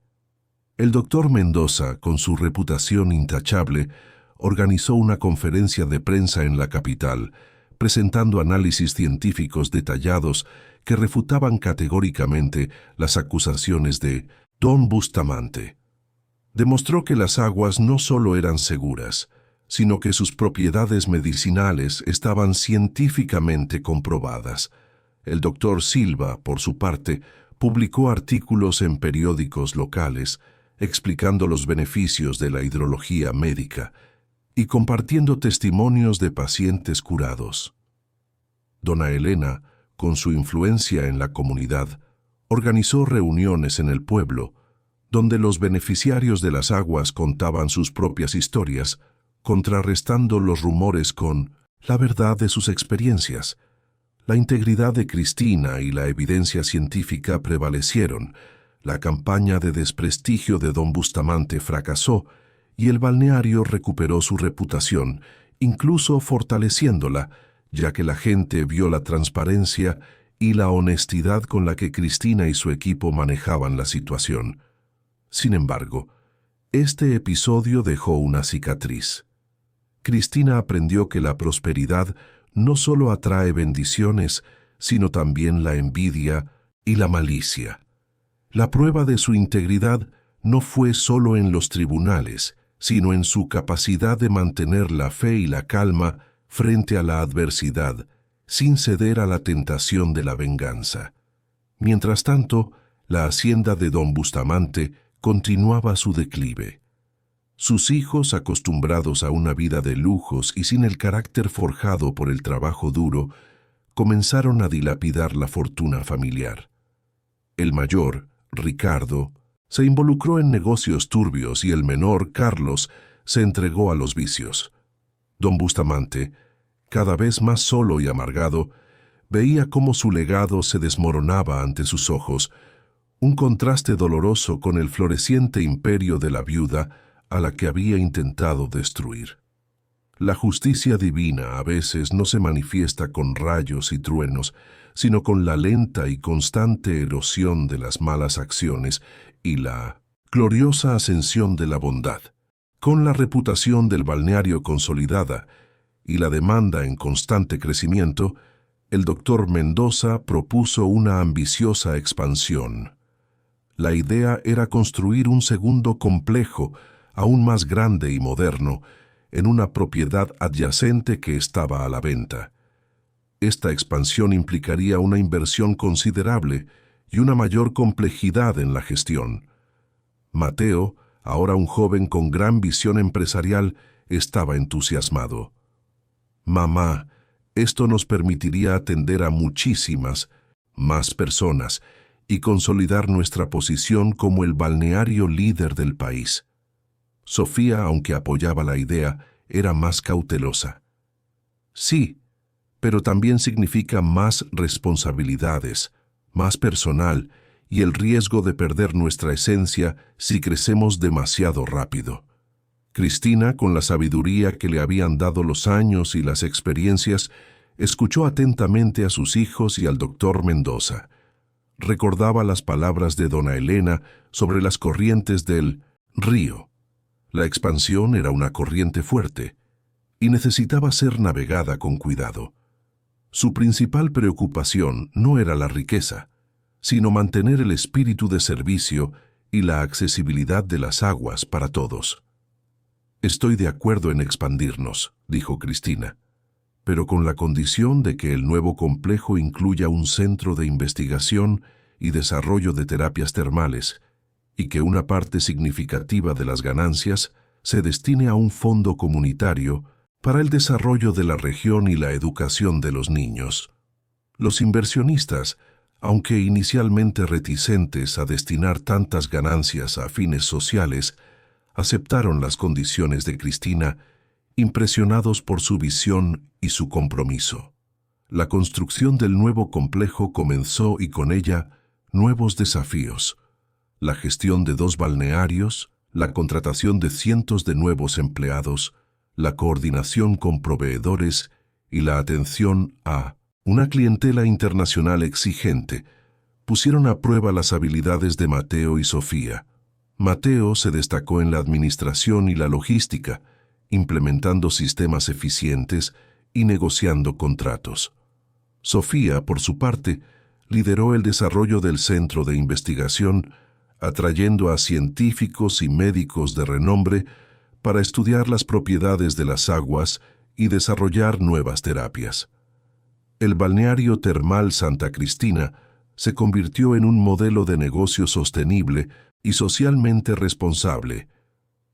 El doctor Mendoza, con su reputación intachable, organizó una conferencia de prensa en la capital, presentando análisis científicos detallados que refutaban categóricamente las acusaciones de Don Bustamante. Demostró que las aguas no solo eran seguras, sino que sus propiedades medicinales estaban científicamente comprobadas. El doctor Silva, por su parte, publicó artículos en periódicos locales, explicando los beneficios de la hidrología médica y compartiendo testimonios de pacientes curados. Dona Elena, con su influencia en la comunidad, organizó reuniones en el pueblo, donde los beneficiarios de las aguas contaban sus propias historias, contrarrestando los rumores con la verdad de sus experiencias. La integridad de Cristina y la evidencia científica prevalecieron. La campaña de desprestigio de don Bustamante fracasó y el balneario recuperó su reputación, incluso fortaleciéndola, ya que la gente vio la transparencia y la honestidad con la que Cristina y su equipo manejaban la situación. Sin embargo, este episodio dejó una cicatriz. Cristina aprendió que la prosperidad no solo atrae bendiciones, sino también la envidia y la malicia. La prueba de su integridad no fue solo en los tribunales, sino en su capacidad de mantener la fe y la calma frente a la adversidad, sin ceder a la tentación de la venganza. Mientras tanto, la hacienda de don Bustamante continuaba su declive. Sus hijos, acostumbrados a una vida de lujos y sin el carácter forjado por el trabajo duro, comenzaron a dilapidar la fortuna familiar. El mayor, Ricardo, se involucró en negocios turbios y el menor, Carlos, se entregó a los vicios. Don Bustamante, cada vez más solo y amargado, veía cómo su legado se desmoronaba ante sus ojos, un contraste doloroso con el floreciente imperio de la viuda a la que había intentado destruir. La justicia divina a veces no se manifiesta con rayos y truenos, sino con la lenta y constante erosión de las malas acciones y la gloriosa ascensión de la bondad. Con la reputación del balneario consolidada y la demanda en constante crecimiento, el doctor Mendoza propuso una ambiciosa expansión. La idea era construir un segundo complejo, aún más grande y moderno, en una propiedad adyacente que estaba a la venta. Esta expansión implicaría una inversión considerable y una mayor complejidad en la gestión. Mateo, ahora un joven con gran visión empresarial, estaba entusiasmado. «Mamá, esto nos permitiría atender a muchísimas más personas y consolidar nuestra posición como el balneario líder del país». Sofía, aunque apoyaba la idea, era más cautelosa. «Sí, pero también significa más responsabilidades, más personal y el riesgo de perder nuestra esencia si crecemos demasiado rápido». Cristina, con la sabiduría que le habían dado los años y las experiencias, escuchó atentamente a sus hijos y al doctor Mendoza. Recordaba las palabras de dona Elena sobre las corrientes del río. La expansión era una corriente fuerte y necesitaba ser navegada con cuidado. Su principal preocupación no era la riqueza, sino mantener el espíritu de servicio y la accesibilidad de las aguas para todos. «Estoy de acuerdo en expandirnos», dijo Cristina, «pero con la condición de que el nuevo complejo incluya un centro de investigación y desarrollo de terapias termales y que una parte significativa de las ganancias se destine a un fondo comunitario para el desarrollo de la región y la educación de los niños». Los inversionistas, aunque inicialmente reticentes a destinar tantas ganancias a fines sociales, aceptaron las condiciones de Cristina, impresionados por su visión y su compromiso. La construcción del nuevo complejo comenzó y con ella nuevos desafíos. la gestión de 2 balnearios, la contratación de cientos de nuevos empleados, la coordinación con proveedores y la atención a una clientela internacional exigente, pusieron a prueba las habilidades de Mateo y Sofía. Mateo se destacó en la administración y la logística, implementando sistemas eficientes y negociando contratos. Sofía, por su parte, lideró el desarrollo del centro de investigación, atrayendo a científicos y médicos de renombre para estudiar las propiedades de las aguas y desarrollar nuevas terapias. El balneario termal Santa Cristina se convirtió en un modelo de negocio sostenible y socialmente responsable.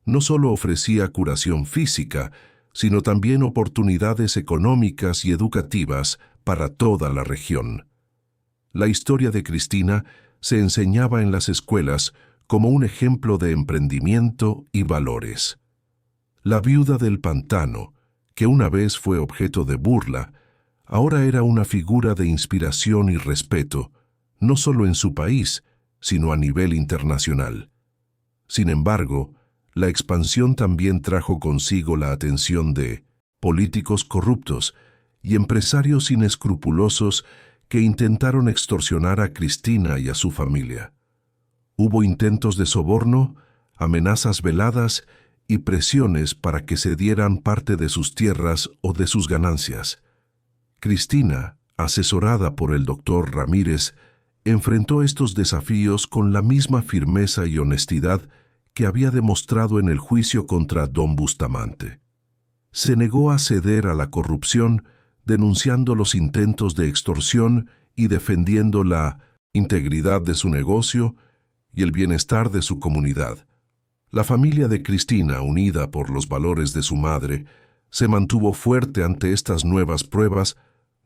No solo ofrecía curación física, sino también oportunidades económicas y educativas para toda la región. La historia de Cristina se enseñaba en las escuelas como un ejemplo de emprendimiento y valores. La viuda del pantano, que una vez fue objeto de burla, ahora era una figura de inspiración y respeto, no solo en su país, sino a nivel internacional. Sin embargo, la expansión también trajo consigo la atención de políticos corruptos y empresarios inescrupulosos que intentaron extorsionar a Cristina y a su familia. Hubo intentos de soborno, amenazas veladas y presiones para que se dieran parte de sus tierras o de sus ganancias. Cristina, asesorada por el doctor Ramírez, enfrentó estos desafíos con la misma firmeza y honestidad que había demostrado en el juicio contra don Bustamante. Se negó a ceder a la corrupción, denunciando los intentos de extorsión y defendiendo la integridad de su negocio y el bienestar de su comunidad. La familia de Cristina, unida por los valores de su madre, se mantuvo fuerte ante estas nuevas pruebas,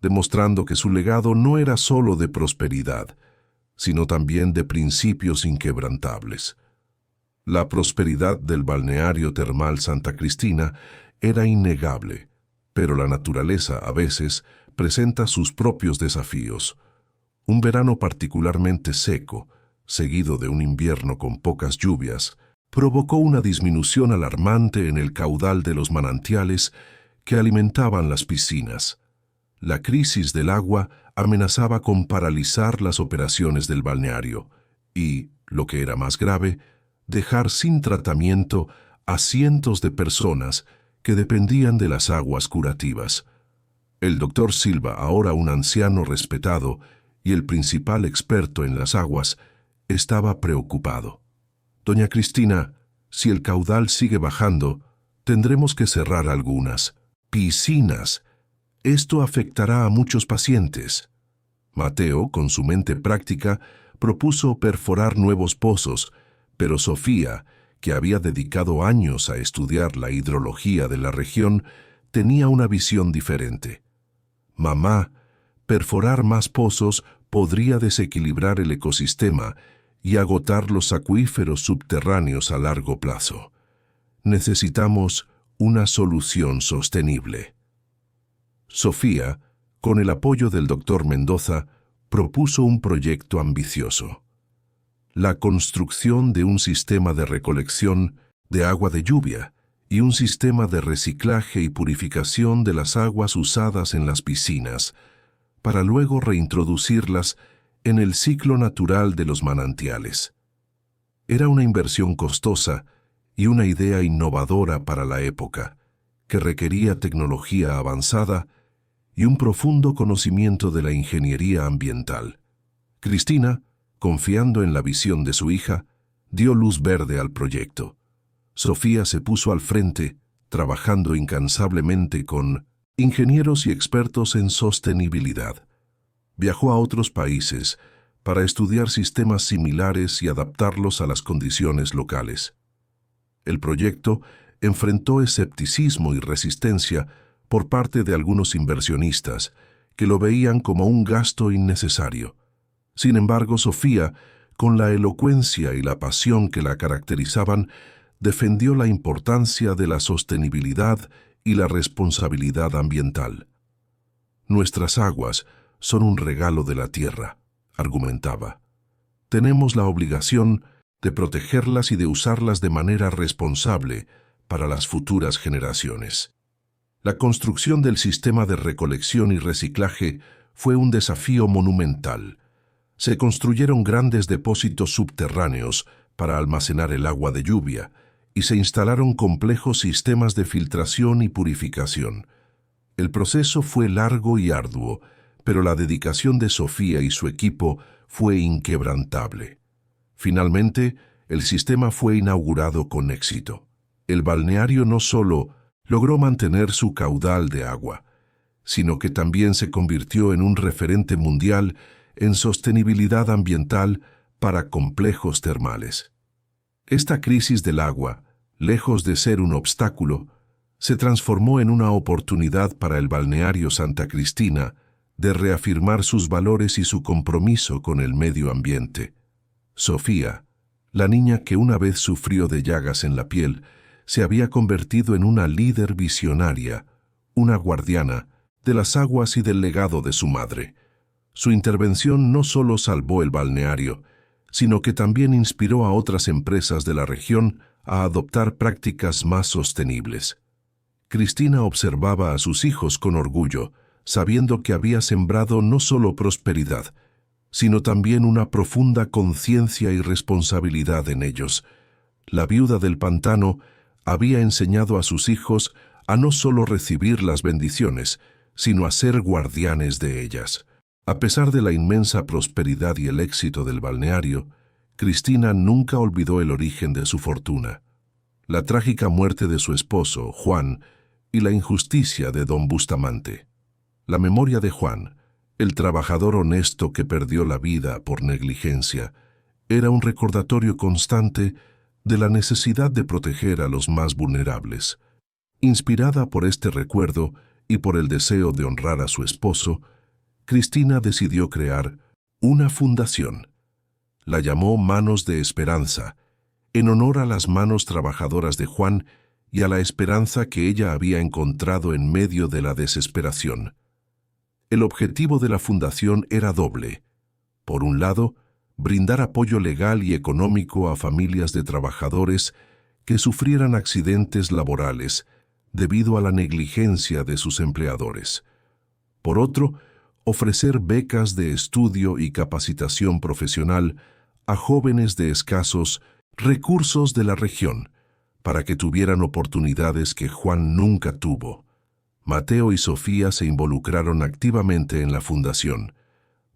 demostrando que su legado no era solo de prosperidad, sino también de principios inquebrantables. La prosperidad del balneario termal Santa Cristina era innegable, pero la naturaleza a veces presenta sus propios desafíos. Un verano particularmente seco, seguido de un invierno con pocas lluvias, provocó una disminución alarmante en el caudal de los manantiales que alimentaban las piscinas. La crisis del agua amenazaba con paralizar las operaciones del balneario y, lo que era más grave, dejar sin tratamiento a cientos de personas que dependían de las aguas curativas. El doctor Silva, ahora un anciano respetado y el principal experto en las aguas, estaba preocupado. Doña Cristina, si el caudal sigue bajando, tendremos que cerrar algunas piscinas. Esto afectará a muchos pacientes. Mateo, con su mente práctica, propuso perforar nuevos pozos, pero Sofía, que había dedicado años a estudiar la hidrología de la región, tenía una visión diferente. Mamá, perforar más pozos podría desequilibrar el ecosistema y agotar los acuíferos subterráneos a largo plazo. Necesitamos una solución sostenible. Sofía, con el apoyo del doctor Mendoza, propuso un proyecto ambicioso: la construcción de un sistema de recolección de agua de lluvia y un sistema de reciclaje y purificación de las aguas usadas en las piscinas, para luego reintroducirlas en el ciclo natural de los manantiales. Era una inversión costosa y una idea innovadora para la época, que requería tecnología avanzada y un profundo conocimiento de la ingeniería ambiental. Cristina, confiando en la visión de su hija, dio luz verde al proyecto. Sofía se puso al frente, trabajando incansablemente con ingenieros y expertos en sostenibilidad. Viajó a otros países para estudiar sistemas similares y adaptarlos a las condiciones locales. El proyecto enfrentó escepticismo y resistencia por parte de algunos inversionistas que lo veían como un gasto innecesario. Sin embargo, Sofía, con la elocuencia y la pasión que la caracterizaban, defendió la importancia de la sostenibilidad y la responsabilidad ambiental. Nuestras aguas son un regalo de la tierra, argumentaba. Tenemos la obligación de protegerlas y de usarlas de manera responsable para las futuras generaciones. La construcción del sistema de recolección y reciclaje fue un desafío monumental. Se construyeron grandes depósitos subterráneos para almacenar el agua de lluvia y se instalaron complejos sistemas de filtración y purificación. El proceso fue largo y arduo, pero la dedicación de Sofía y su equipo fue inquebrantable. Finalmente, el sistema fue inaugurado con éxito. El balneario no solo logró mantener su caudal de agua, sino que también se convirtió en un referente mundial en sostenibilidad ambiental para complejos termales. Esta crisis del agua, lejos de ser un obstáculo, se transformó en una oportunidad para el balneario Santa Cristina de reafirmar sus valores y su compromiso con el medio ambiente. Sofía, la niña que una vez sufrió de llagas en la piel, se había convertido en una líder visionaria, una guardiana de las aguas y del legado de su madre. Su intervención no solo salvó el balneario, sino que también inspiró a otras empresas de la región a adoptar prácticas más sostenibles. Cristina observaba a sus hijos con orgullo, sabiendo que había sembrado no solo prosperidad, sino también una profunda conciencia y responsabilidad en ellos. La viuda del pantano había enseñado a sus hijos a no solo recibir las bendiciones, sino a ser guardianes de ellas. A pesar de la inmensa prosperidad y el éxito del balneario, Cristina nunca olvidó el origen de su fortuna. La trágica muerte de su esposo, Juan, y la injusticia de don Bustamante. La memoria de Juan, el trabajador honesto que perdió la vida por negligencia, era un recordatorio constante de la necesidad de proteger a los más vulnerables. Inspirada por este recuerdo y por el deseo de honrar a su esposo, Cristina decidió crear una fundación. La llamó Manos de Esperanza, en honor a las manos trabajadoras de Juan y a la esperanza que ella había encontrado en medio de la desesperación. El objetivo de la fundación era doble. Por un lado, brindar apoyo legal y económico a familias de trabajadores que sufrieran accidentes laborales debido a la negligencia de sus empleadores. Por otro, ofrecer becas de estudio y capacitación profesional a jóvenes de escasos recursos de la región, para que tuvieran oportunidades que Juan nunca tuvo. Mateo y Sofía se involucraron activamente en la fundación.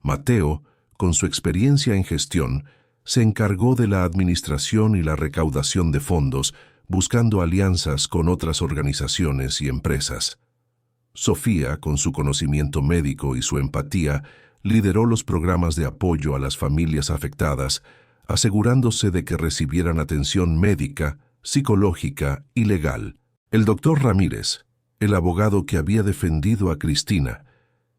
Mateo, con su experiencia en gestión, se encargó de la administración y la recaudación de fondos, buscando alianzas con otras organizaciones y empresas. Sofía, con su conocimiento médico y su empatía, lideró los programas de apoyo a las familias afectadas, asegurándose de que recibieran atención médica, psicológica y legal. El doctor Ramírez, el abogado que había defendido a Cristina,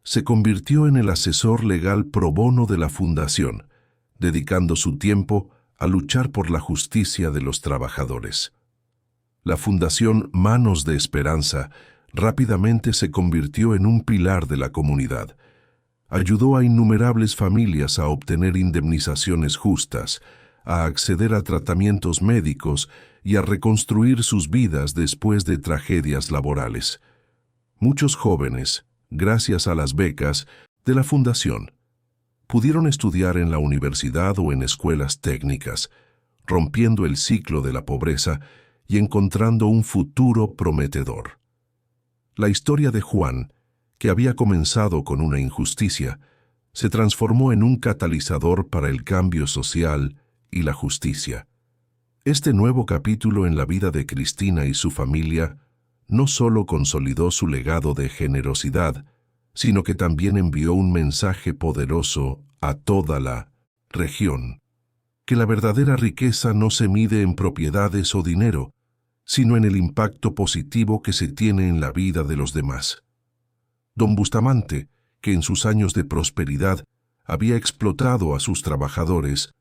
se convirtió en el asesor legal pro bono de la fundación, dedicando su tiempo a luchar por la justicia de los trabajadores. La Fundación Manos de Esperanza rápidamente se convirtió en un pilar de la comunidad. Ayudó a innumerables familias a obtener indemnizaciones justas, a acceder a tratamientos médicos y a reconstruir sus vidas después de tragedias laborales. Muchos jóvenes, gracias a las becas de la Fundación, pudieron estudiar en la universidad o en escuelas técnicas, rompiendo el ciclo de la pobreza y encontrando un futuro prometedor. La historia de Juan, que había comenzado con una injusticia, se transformó en un catalizador para el cambio social y la justicia. Este nuevo capítulo en la vida de Cristina y su familia no solo consolidó su legado de generosidad, sino que también envió un mensaje poderoso a toda la región, que la verdadera riqueza no se mide en propiedades o dinero, sino en el impacto positivo que se tiene en la vida de los demás. Don Bustamante, que en sus años de prosperidad había explotado a sus trabajadores,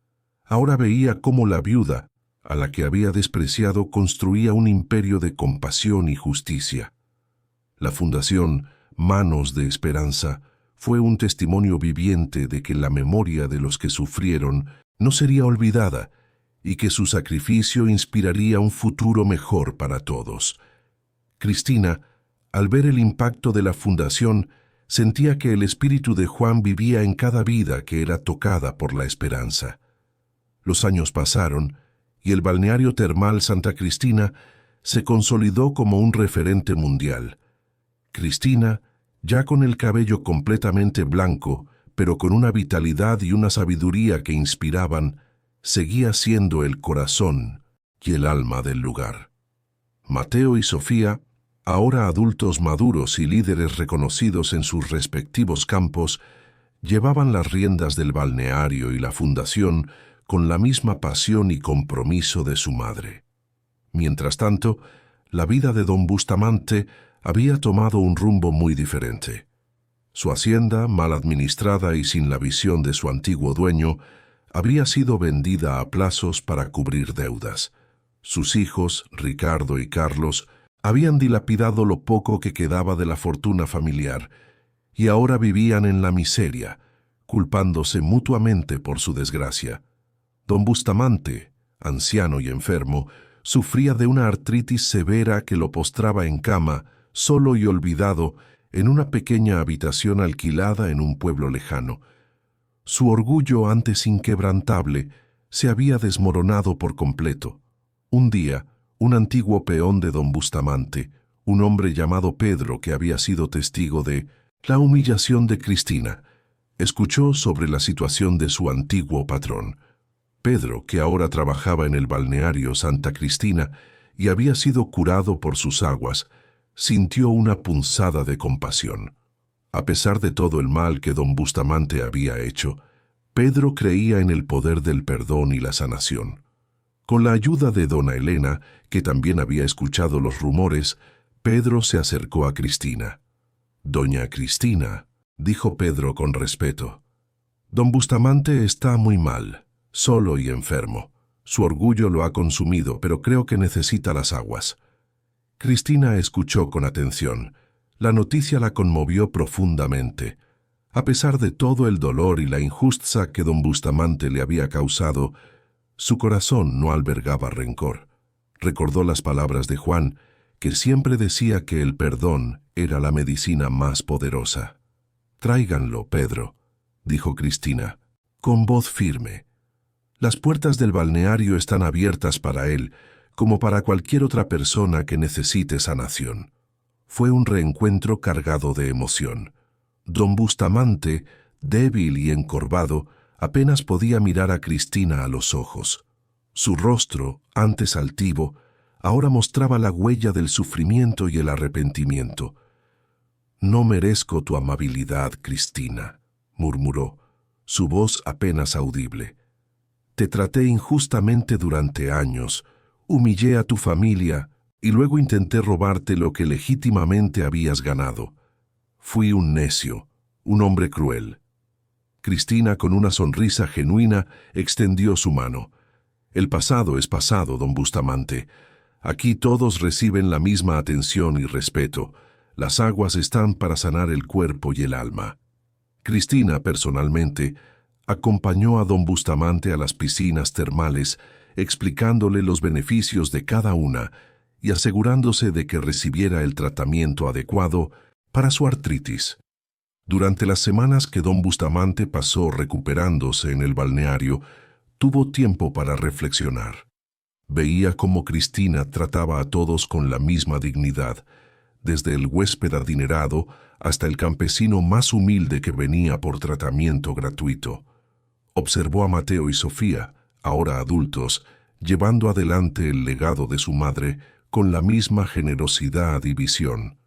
ahora veía cómo la viuda, a la que había despreciado, construía un imperio de compasión y justicia. La Fundación Manos de Esperanza fue un testimonio viviente de que la memoria de los que sufrieron no sería olvidada y que su sacrificio inspiraría un futuro mejor para todos. Cristina, al ver el impacto de la fundación, sentía que el espíritu de Juan vivía en cada vida que era tocada por la esperanza. Los años pasaron y el balneario termal Santa Cristina se consolidó como un referente mundial. Cristina, ya con el cabello completamente blanco, pero con una vitalidad y una sabiduría que inspiraban, seguía siendo el corazón y el alma del lugar. Mateo y Sofía, ahora adultos maduros y líderes reconocidos en sus respectivos campos, llevaban las riendas del balneario y la fundación con la misma pasión y compromiso de su madre. Mientras tanto, la vida de don Bustamante había tomado un rumbo muy diferente. Su hacienda, mal administrada y sin la visión de su antiguo dueño, había sido vendida a plazos para cubrir deudas. Sus hijos, Ricardo y Carlos, habían dilapidado lo poco que quedaba de la fortuna familiar y ahora vivían en la miseria, culpándose mutuamente por su desgracia. Don Bustamante, anciano y enfermo, sufría de una artritis severa que lo postraba en cama, solo y olvidado, en una pequeña habitación alquilada en un pueblo lejano. Su orgullo antes inquebrantable se había desmoronado por completo. Un día, un antiguo peón de don Bustamante, un hombre llamado Pedro que había sido testigo de la humillación de Cristina, escuchó sobre la situación de su antiguo patrón. Pedro, que ahora trabajaba en el balneario Santa Cristina y había sido curado por sus aguas, sintió una punzada de compasión. A pesar de todo el mal que don Bustamante había hecho, Pedro creía en el poder del perdón y la sanación. Con la ayuda de dona Elena, que también había escuchado los rumores, Pedro se acercó a Cristina. «Doña Cristina», dijo Pedro con respeto, «don Bustamante está muy mal, solo y enfermo. Su orgullo lo ha consumido, pero creo que necesita las aguas». Cristina escuchó con atención. La noticia la conmovió profundamente. A pesar de todo el dolor y la injusticia que don Bustamante le había causado, su corazón no albergaba rencor. Recordó las palabras de Juan, que siempre decía que el perdón era la medicina más poderosa. «Tráiganlo, Pedro», dijo Cristina, con voz firme. «Las puertas del balneario están abiertas para él, como para cualquier otra persona que necesite sanación». Fue un reencuentro cargado de emoción. Don Bustamante, débil y encorvado, apenas podía mirar a Cristina a los ojos. Su rostro, antes altivo, ahora mostraba la huella del sufrimiento y el arrepentimiento. «No merezco tu amabilidad, Cristina», murmuró, su voz apenas audible. «Te traté injustamente durante años, humillé a tu familia y luego intenté robarte lo que legítimamente habías ganado. Fui un necio, un hombre cruel». Cristina, con una sonrisa genuina, extendió su mano. «El pasado es pasado, don Bustamante. Aquí todos reciben la misma atención y respeto. Las aguas están para sanar el cuerpo y el alma». Cristina, personalmente, acompañó a don Bustamante a las piscinas termales, explicándole los beneficios de cada una y asegurándose de que recibiera el tratamiento adecuado para su artritis. Durante las semanas que don Bustamante pasó recuperándose en el balneario, tuvo tiempo para reflexionar. Veía cómo Cristina trataba a todos con la misma dignidad, desde el huésped adinerado hasta el campesino más humilde que venía por tratamiento gratuito. Observó a Mateo y Sofía, ahora adultos, llevando adelante el legado de su madre con la misma generosidad y visión.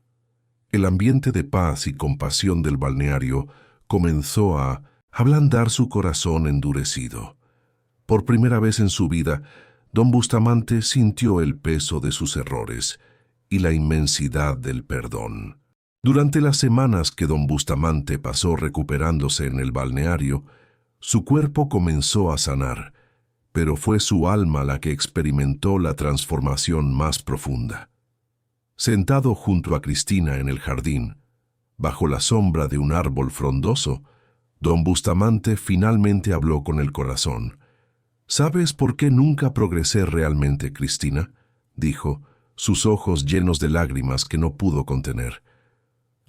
El ambiente de paz y compasión del balneario comenzó a ablandar su corazón endurecido. Por primera vez en su vida, don Bustamante sintió el peso de sus errores y la inmensidad del perdón. Durante las semanas que don Bustamante pasó recuperándose en el balneario, su cuerpo comenzó a sanar, pero fue su alma la que experimentó la transformación más profunda. Sentado junto a Cristina en el jardín, bajo la sombra de un árbol frondoso, don Bustamante finalmente habló con el corazón. ¿Sabes por qué nunca progresé realmente, Cristina?, dijo, sus ojos llenos de lágrimas que no pudo contener.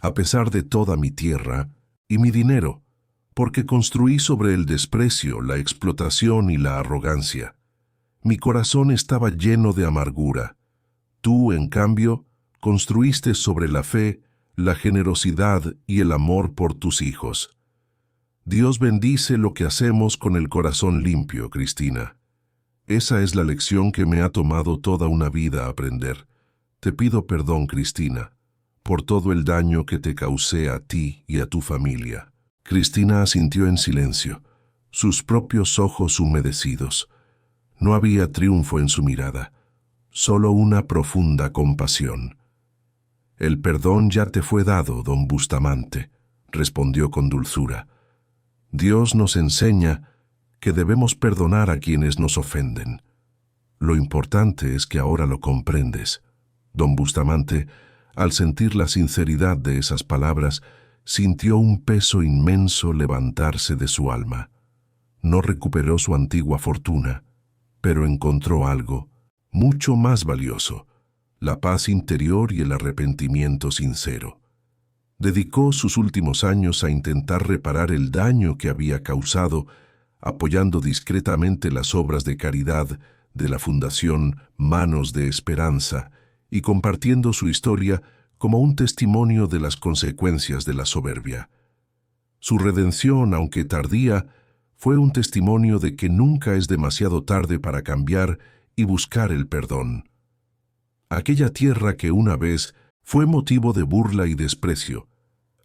A pesar de toda mi tierra y mi dinero, porque construí sobre el desprecio, la explotación y la arrogancia. Mi corazón estaba lleno de amargura. Tú, en cambio, construiste sobre la fe, la generosidad y el amor por tus hijos. Dios bendice lo que hacemos con el corazón limpio, Cristina. Esa es la lección que me ha tomado toda una vida aprender. Te pido perdón, Cristina, por todo el daño que te causé a ti y a tu familia. Cristina asintió en silencio, sus propios ojos humedecidos. No había triunfo en su mirada, solo una profunda compasión. «El perdón ya te fue dado, don Bustamante», respondió con dulzura. «Dios nos enseña que debemos perdonar a quienes nos ofenden. Lo importante es que ahora lo comprendes». Don Bustamante, al sentir la sinceridad de esas palabras, sintió un peso inmenso levantarse de su alma. No recuperó su antigua fortuna, pero encontró algo mucho más valioso: la paz interior y el arrepentimiento sincero. Dedicó sus últimos años a intentar reparar el daño que había causado, apoyando discretamente las obras de caridad de la Fundación Manos de Esperanza y compartiendo su historia como un testimonio de las consecuencias de la soberbia. Su redención, aunque tardía, fue un testimonio de que nunca es demasiado tarde para cambiar y buscar el perdón. Aquella tierra que una vez fue motivo de burla y desprecio,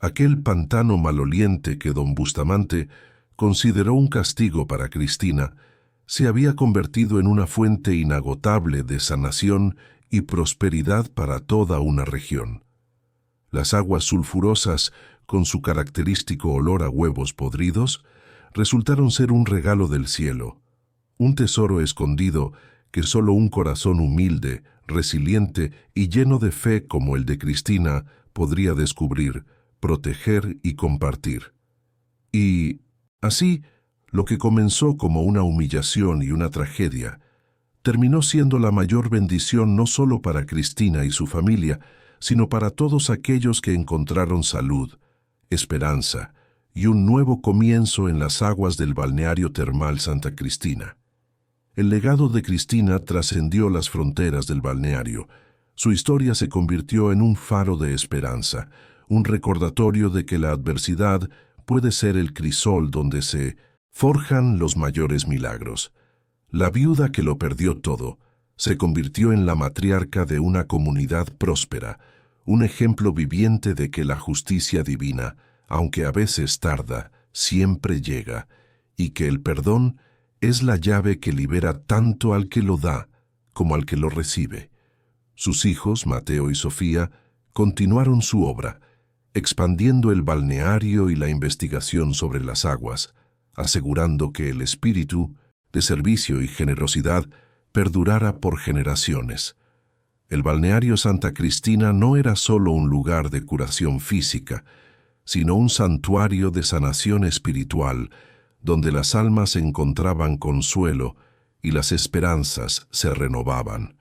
aquel pantano maloliente que don Bustamante consideró un castigo para Cristina, se había convertido en una fuente inagotable de sanación y prosperidad para toda una región. Las aguas sulfurosas, con su característico olor a huevos podridos, resultaron ser un regalo del cielo, un tesoro escondido que solo un corazón humilde, resiliente y lleno de fe como el de Cristina podría descubrir, proteger y compartir. Y, así, lo que comenzó como una humillación y una tragedia, terminó siendo la mayor bendición no solo para Cristina y su familia, sino para todos aquellos que encontraron salud, esperanza y un nuevo comienzo en las aguas del balneario termal Santa Cristina. El legado de Cristina trascendió las fronteras del balneario. Su historia se convirtió en un faro de esperanza, un recordatorio de que la adversidad puede ser el crisol donde se forjan los mayores milagros. La viuda que lo perdió todo se convirtió en la matriarca de una comunidad próspera, un ejemplo viviente de que la justicia divina, aunque a veces tarda, siempre llega, y que el perdón es la llave que libera tanto al que lo da como al que lo recibe. Sus hijos, Mateo y Sofía, continuaron su obra, expandiendo el balneario y la investigación sobre las aguas, asegurando que el espíritu de servicio y generosidad perdurara por generaciones. El balneario Santa Cristina no era solo un lugar de curación física, sino un santuario de sanación espiritual, donde las almas encontraban consuelo y las esperanzas se renovaban.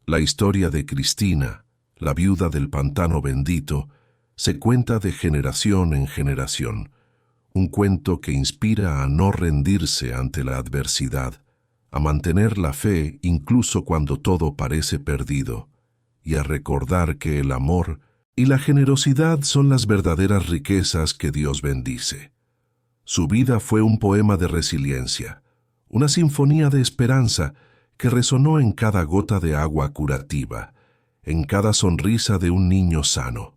La historia de Cristina, la viuda del pantano bendito, se cuenta de generación en generación, un cuento que inspira a no rendirse ante la adversidad, a mantener la fe incluso cuando todo parece perdido, y a recordar que el amor y la generosidad son las verdaderas riquezas que Dios bendice. Su vida fue un poema de resiliencia, una sinfonía de esperanza que resonó en cada gota de agua curativa, en cada sonrisa de un niño sano,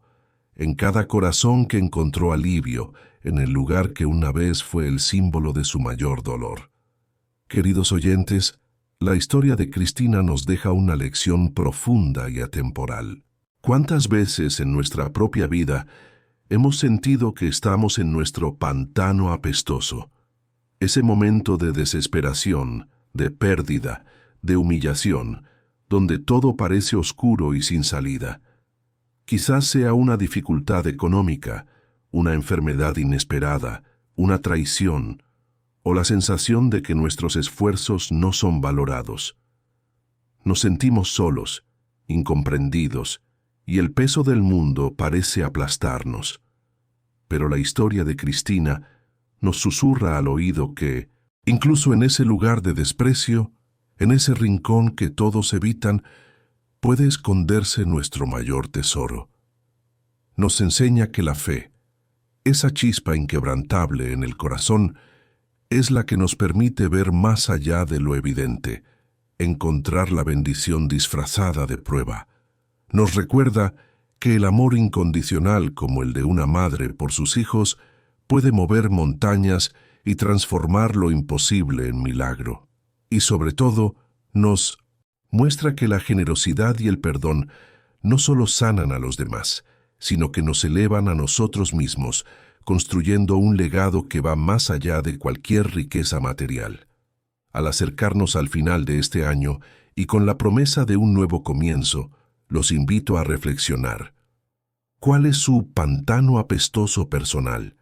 en cada corazón que encontró alivio en el lugar que una vez fue el símbolo de su mayor dolor. Queridos oyentes, la historia de Cristina nos deja una lección profunda y atemporal. ¿Cuántas veces en nuestra propia vida hemos sentido que estamos en nuestro pantano apestoso? Ese momento de desesperación, de pérdida, de humillación, donde todo parece oscuro y sin salida. Quizás sea una dificultad económica, una enfermedad inesperada, una traición, o la sensación de que nuestros esfuerzos no son valorados. Nos sentimos solos, incomprendidos, y el peso del mundo parece aplastarnos. Pero la historia de Cristina nos susurra al oído que, incluso en ese lugar de desprecio, en ese rincón que todos evitan, puede esconderse nuestro mayor tesoro. Nos enseña que la fe, esa chispa inquebrantable en el corazón, es la que nos permite ver más allá de lo evidente, encontrar la bendición disfrazada de prueba. Nos recuerda que el amor incondicional como el de una madre por sus hijos puede mover montañas y transformar lo imposible en milagro. Y sobre todo, nos muestra que la generosidad y el perdón no solo sanan a los demás, sino que nos elevan a nosotros mismos, construyendo un legado que va más allá de cualquier riqueza material. Al acercarnos al final de este año y con la promesa de un nuevo comienzo, los invito a reflexionar. ¿Cuál es su pantano apestoso personal?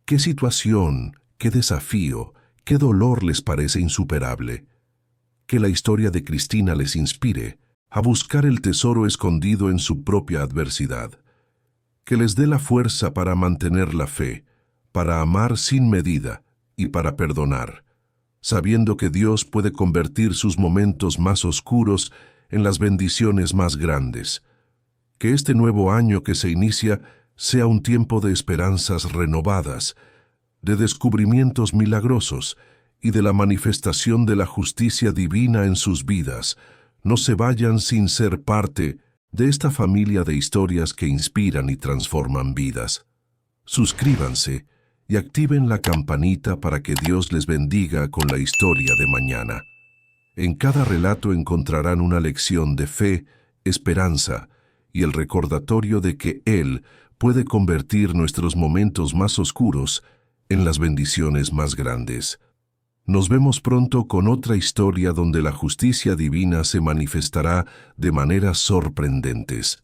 ¿Qué situación, qué desafío, qué dolor les parece insuperable? Que la historia de Cristina les inspire a buscar el tesoro escondido en su propia adversidad. Que les dé la fuerza para mantener la fe, para amar sin medida y para perdonar, sabiendo que Dios puede convertir sus momentos más oscuros en las bendiciones más grandes. Que este nuevo año que se inicia sea un tiempo de esperanzas renovadas, de descubrimientos milagrosos y de la manifestación de la justicia divina en sus vidas. No se vayan sin ser parte de esta familia de historias que inspiran y transforman vidas. Suscríbanse y activen la campanita para que Dios les bendiga con la historia de mañana. En cada relato encontrarán una lección de fe, esperanza y el recordatorio de que Él puede convertir nuestros momentos más oscuros en las bendiciones más grandes. Nos vemos pronto con otra historia donde la justicia divina se manifestará de maneras sorprendentes.